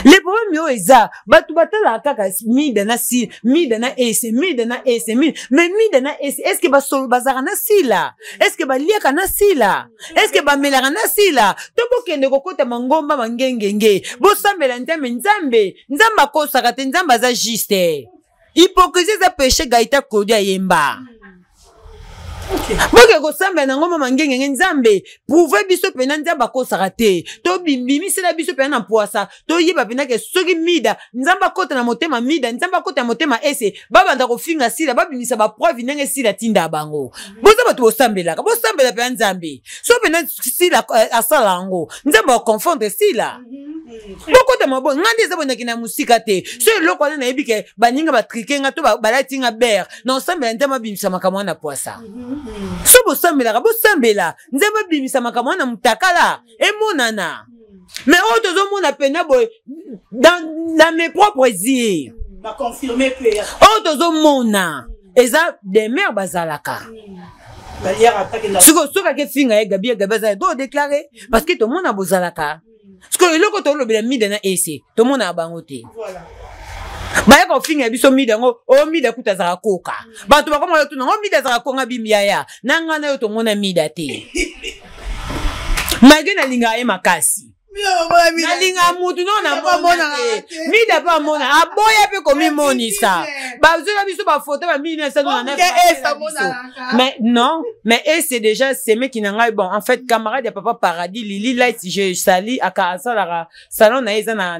A: le problème yo eza batu batala kaka mida na sila mida na ese mais mida na ese est-ce que basolo bazaka na sila est-ce que baliaka na sila est-ce que bamelaka na sila to bokende kokota mangomba mangengenge bosambela nzambe akosaka te nzambe aza juste hypocrisie za péché gaita kodia yemba boke kosambela na ngoma mangengenge nzambe prouve biso pena nzambe akosaka te to bimisela biso pena na poasa to yeba pena ke soki mida nzambe akota na motema mida nzambe akota na motema ese babanda kofinga sila babimisa bapreuve ndenge sila tinda bango boza bato bosambelaka bosambela pena nzambe so pena sila asala yango nzambe akonfondre sila bokota mabo ngandi eza bondaki na musika te so eloko wana nayebi ke baninga batrikenga to balatinga ber na osambela nzambe abimisa makambo na poasa so bosambelaka bosambela nzambe abimisa makambo na mutakala emonana mais oyo tozomona pena boye dans mes propres yeux oyo tozomona eza des mères bazalaka soki ake finga ye Gabi azala do déclaré parce que tomona bozalaka soki eloko tolobela mida na ese tomona bango te baya kofinga biso mida ngo o mida kuta zaka koka bato bakoma tuna ngo mida zaka konga bimiaya nanga na yo tomona mida te magena linga ye makasi nalinga mutu no na mona mida pa mona aboya pe komi monisa bazola biso ba photo ba 1999 mais non mais c'est déjà c'est mec qui n'a bon en fait camarade de papa paradis Lili Light je sali akasa la salon na eza na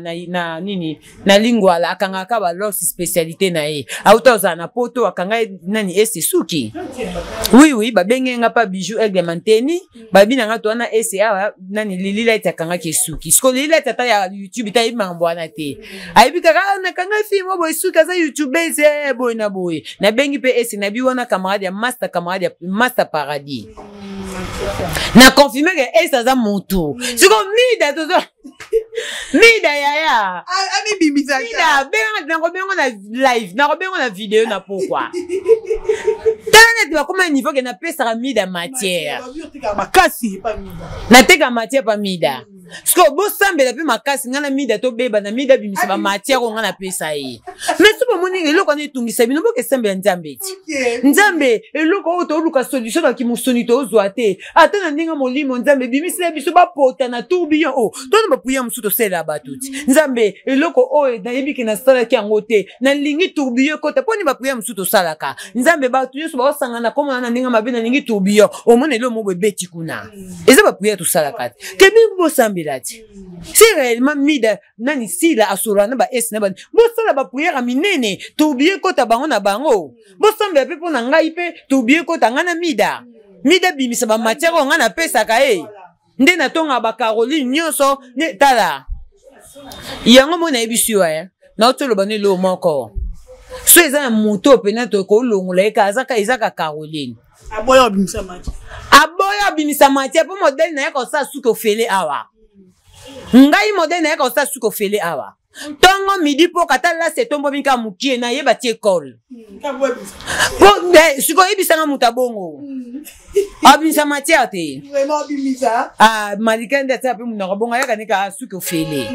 A: nini na lingwa la akanga ka ba leur spécialité na ye auto za na poto akanga nani c'est suki oui ba bengenga pa bijou eglementeni ba binanga to na SA nani Lili Light akanga ke suki sko Lili Light ata ya YouTube ta imambwana te aibi kaka na kanga film bo suki za YouTube ze boy na boy na bengi pe na bi wana camarade ya master paradis na confirmer que ça za monto siko mida to mida ya
D: bimisa
A: mida benga na live na na vidéo na pourquoi tana tu comme niveau que na pesa mida matière
D: makasi pas mida
A: na teka matière pas mida siko bo sambela pe makasi ngana mida to beba na mida bimisa ba matière ko ngana pesa yi mais so moni eloko na etungisa bino bo ke sambela nzambe ti nzambe eloko to luka solution na ki musoni to zoate ata na ndinga molimo nzambe bimisa biso ba pota na tourbillon to na bapuya musuto sela batuti nzambe eloko na yebiki na sala ki angote na lingi tourbillon kota poni bapuya musuto salaka nzambe batu yeso ba sangana koma na ndinga mabe na lingi tourbillon o mona elo mo beti kuna eza bapuya to salaka ke bi bo sambelati si réellement mida nani sila asura na ba na ba bo sala bapuya minene tourbillon kota bango na bango bo sambela pe pona ngai pe tourbillon kota ngana mida bimisa ba matière nga na pesa ka nde na tonga ba Caroline nyonso ne tala yango mona ebisiwa na otolo bane lo moko so eza moto pena to ko longola ezaka Caroline
D: aboya bimisa matière po modèle na yako sa suko fele awa ngai modèle na yako sa suko fele awa tongo midi po katala se tombo bika mukie na yeba ti école po siko ebisanga mutabongo abisa matière te vraiment bimisa
A: malika nda ta pe munako bonga yaka nika suko fele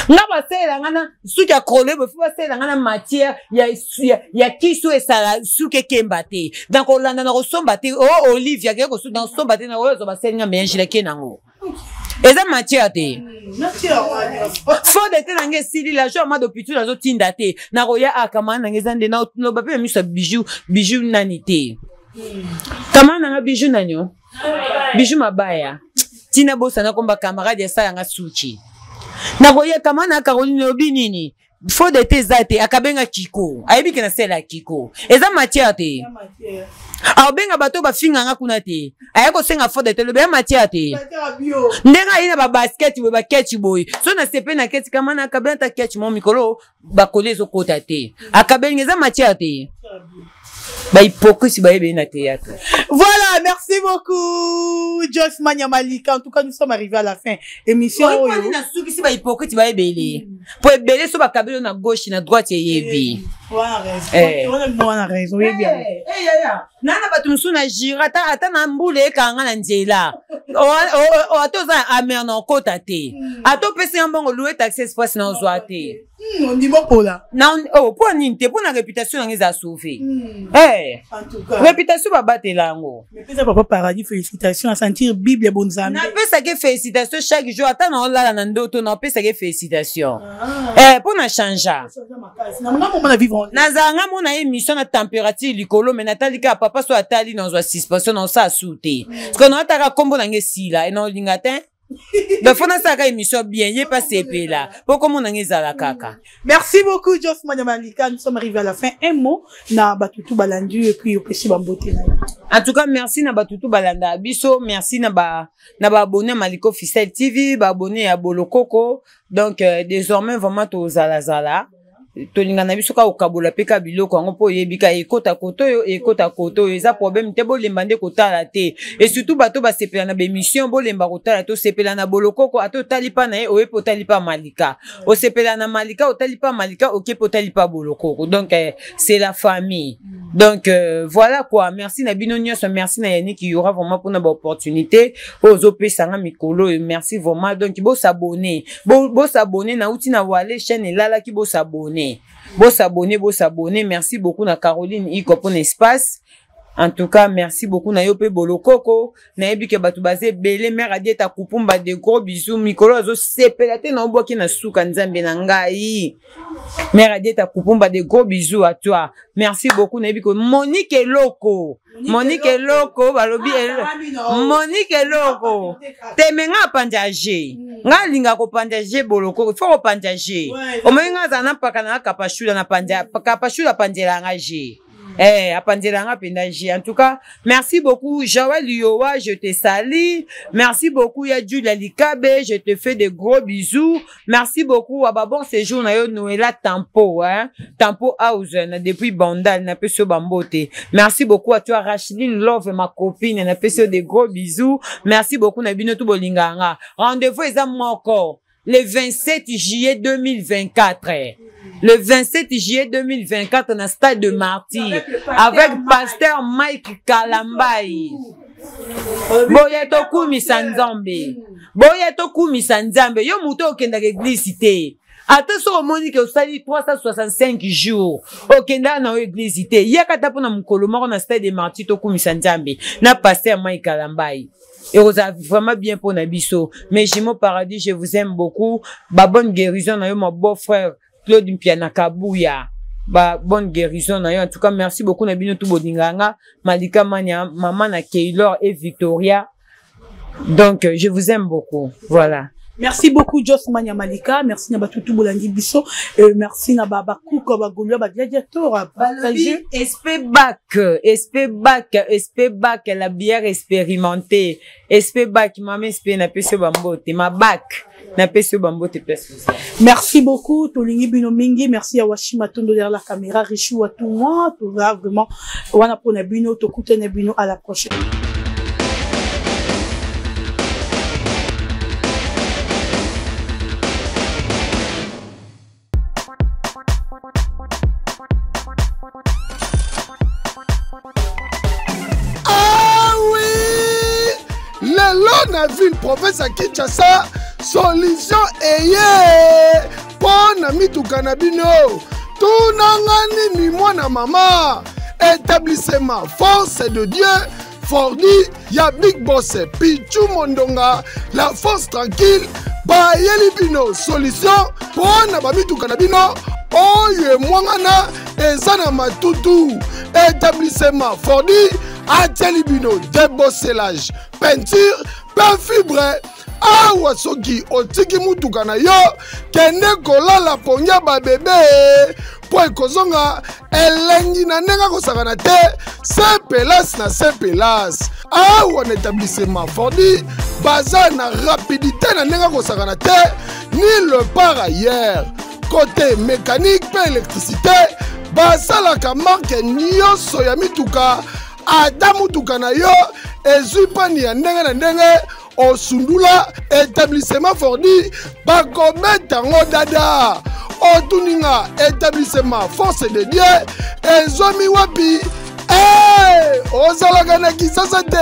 A: nga basela ngana suki akrole bo fuba sela ngana matière ya kiso esala suki kemba te donc olanda na kosomba te Olivia ke kosu na somba te na ozo basenga mélange la kenango eza matière te faut de te nange sili la joie ma d'hôpital na zo tinda te na roya akama na ngezande na no ba pe miso bijou nani te kama na bijou nanyo bijou mabaya tina bosa na komba camarade ya sala nga suchi na roya kama na Caroline obinini faut de te zate akabenga kiko ayebi ke na sela kiko eza matière te benga bato ba finga nga kuna te ayako senga faut de te le be matière te ndenga ina ba basket we ba catch boy so na sepe na catch kama na kabenta catch mo mikolo ba kolezo kota te akabenga eza matière te ba hypocrite ba yebe na théâtre.
D: Voilà, merci beaucoup Joyce Manya Malika. En tout cas, nous sommes arrivés à la fin. Émission
A: oyo. Na suki si ba hypocrite ba yebele. Po ebele so ba kabelo na gauche na droite yebi.
D: On a raison. Oui bien.
A: Nana batu musuna jira ata na mbule kanga na nzela. O atoza amer na kota te. Ato pesi mbongo louer taxi express na ozoate.
D: On dit bon pour là.
A: Non, pour ninte, pour la réputation on les a sauvé.
D: En tout cas.
A: Réputation va battre lango.
D: Mais peut-être papa paradis félicitations à sentir Bible bonnes amies.
A: Na pesa que félicitations chaque jour ata na la na ndoto na pesa que félicitations. Pour na changer. Na zanga mona émission na température likolo mais natalika papa so atali na 6% na sa souté. Parce que na ataka kombo na ngesila et na lingatin. Donc, faut que émission bien, il pas CP là. Pourquoi mon la kaka?
D: Merci beaucoup, Joss Manyamalika. Nous sommes arrivés à la fin. Un mot, na batutu balandu et puis au petit bamboté.
A: En tout cas, merci na batutu balanda biso, merci na ba abonné Maliko Officiel TV, ba abonné à Bolokoko. Donc, désormais, vraiment, to zala. Tolinga na biso ka okabola peka biloko ngo po yebika ekota koto eza problème te bo lembande kotala te et surtout bato ba sepela na émission bo lemba kotala to sepela na bolokoko ato talipa na oye po talipa malika o sepela na malika o talipa malika ok po talipa bolokoko donc c'est la famille donc voilà quoi merci na bino nyonso merci na Yannick qui y aura vraiment pour na opportunité ozo pesanga mikolo merci vraiment donc bo s'abonner na outi na wale chaîne lala ki bo s'abonner. Bo s'abonner, merci beaucoup na Caroline Iko pour l'espace. En tout cas, merci beaucoup na yo pe bolokoko. Na yebi ke batu baze belé mère a dit ta kupumba de gros bisous. Mikolo azo sepelate na oboki na suka nzambe na ngai. Mère a dit ta kupumba de gros bisous à toi. Merci beaucoup na yebi ko Monique Eloko. Monique Eloko balobi Monique Eloko. Temenga pandager. Nga linga ko pandager bolokoko. Faut ko pandager. O menga zana paka na kapashula na panja. Kapashula panjela ngaje. En tout cas, merci beaucoup, Joël Yowa, je te salue. Merci beaucoup, Yadjula Likabe, je te fais de gros bisous. Merci beaucoup, bon séjour, Noëlla Tempo, Tempo House, depuis Bandal, n'a pas sur Bambote. Merci beaucoup à toi, Racheline Love, ma copine, n'a pas sur de gros bisous. Merci beaucoup, Nabino Tubolinganga. Rendez-vous, encore. Le 27 juillet 2024. Le 27 juillet 2024, dans le stade de Martyr, avec pasteur Mike Kalambai. Boyeto Kumi Sanzambe. Boyeto Kumi Sanzambe. Yo muto okenda l'église cité. Attention au Monique au stade 365 jours. Okenda na l'église cité. Yaka tapo na mukolo moko na stade de Martyr to Kumi Sanzambe. Na pasteur Mike Kalambai. Et vous avez vraiment bien pour Nabiso. Mais Jimo Paradis, je vous aime beaucoup. Ba bonne guérison na yo mon beau frère Claude Mpiana Kabouya. Ba bonne guérison na yo. En tout cas, merci beaucoup Nabino Tubodinganga, Malika Mania, Maman na Keylor et Victoria. Donc je vous aime beaucoup. Voilà.
D: Merci beaucoup Jos Mania Malika, merci na batutu bolandi biso, merci na baba kuko ba golua ba gladiator partager
A: SP Bac la bière expérimentée. SP Bac mama SP na peso bambote ma bac na peso bambote peso.
D: Merci beaucoup Tolingi Bino Mingi, merci à Washima Tondo derrière la caméra, Richou à tout moi, tout va vraiment wana pona bino to kutene bino à la prochaine.
B: Na ville province à Kinshasa solution eye pona mituka na bino tunangani ni mwana mama établissement Force de Dieu Fordi ya Big Boss Pichu Mondonga la force tranquille ba yeli bino solution pona ba mituka na bino oyo mwangana ezana matutu établissement Fordi ateli bino débosselage peinture pas fibre awa soki otiki mutuka na yo kende kolala ponya ba bebe po ekozonga elengi na nenga kosakana te sepelas na sepelas awa na établissement Fordi baza na rapidité na nenga kosakana te ni le par ailleurs côté mécanique pe électricité basalaka marque nyonso ya mituka ata mutuka na yo ezwi pani ya ndenge na ndenge osundula établissement Fordi bakometa ngo dada otuninga établissement Force de Dieu ezomi wapi ozalaka na Kisasa te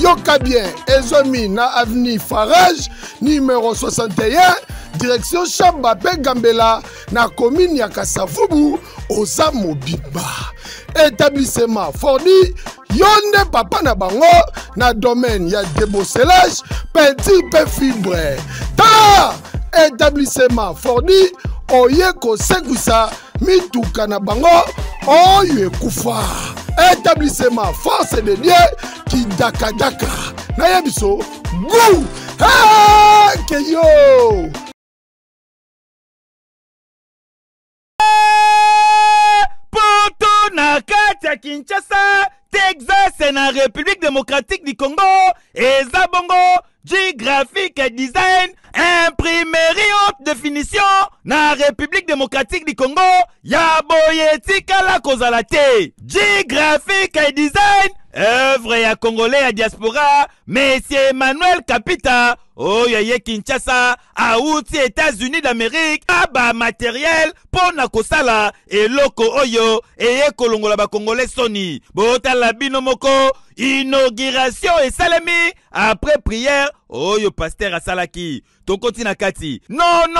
B: yoka bien ezomi na avenue Farage numéro 61 direction Chamba pe Gambela na commune ya Kasavubu oza mobimba. Établissement Fordi yonde papa na bango na domaine ya débosselage peinture pe fibre ta établissement Fordi oye kosekwisa mituka na bango oyo ekufa. Établissement Force de Dieu ki daka na yebiso gou ke yo.
E: Na kati ya Kinshasa, Texas na République démocratique du Congo, eza bongo G-Graphic Design, imprimerie haute définition na République démocratique du Congo, ya boye tikala kozala te. G-Graphic Design, œuvre ya Congolais ya diaspora, Monsieur Emmanuel Kapita, oyo ye Kinshasa auti États-Unis d'Amérique aba matériel pona kosala eloko oyo eye kolongola ba Congolais soni botala bino moko inauguration esalemi après prière oyo pasteur asalaki tokoti na kati non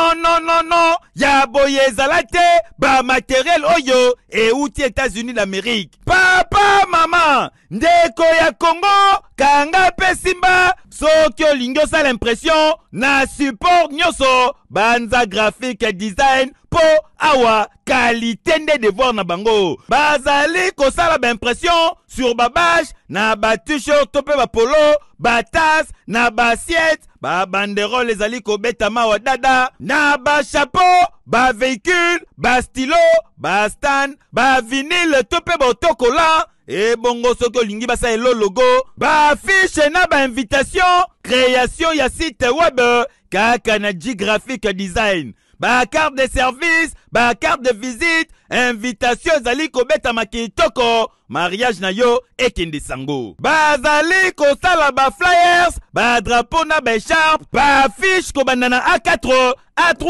E: ya boye ezalate ba matériel oyo euti États-Unis d'Amérique papa mama ndeko ya Congo kanga pe simba soki olingi osala impression na support nyonso banza graphique design po awa qualité nde devoir na bango bazali kosala ba impression sur ba badge na ba t-shirt to pe ba polo ba tasse na ba assiette ba banderole ezali kobeta mawa dada na ba chapeau ba véhicule ba stylo ba stand ba vinyle to pe ba autocollant et bongo soki olingi basa elo logo ba affiche na ba invitation création ya site web kaka na graphique design ba carte de service ba carte de visite invitation ezali kobeta makitoko mariage na yo ekende sango bazali kosala ba flyers ba drapeau na ba écharpe ba affiche kobanda na A4 A3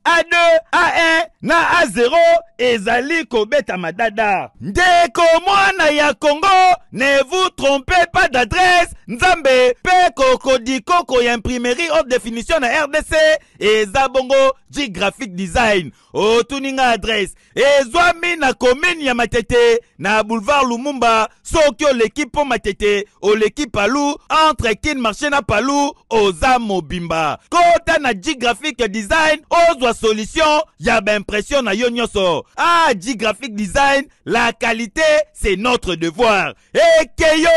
E: A2 A1 na A0 ezali kobeta madada ndeko mwana ya Congo ne vous trompez pas d'adresse nzambe pe kokodikoko ya imprimerie haute définition na RDC eza bongo graphic design otuninga adresse ezwami na commune ya Matete na boulevard Lumumba soki l'équipe po Matete o l'équipe Palou entre Kin marché na Palou oza mobimba kota na graphic design ozwa solution ya ba impression na yo nyonso graphic design la qualité c'est notre devoir ekeyo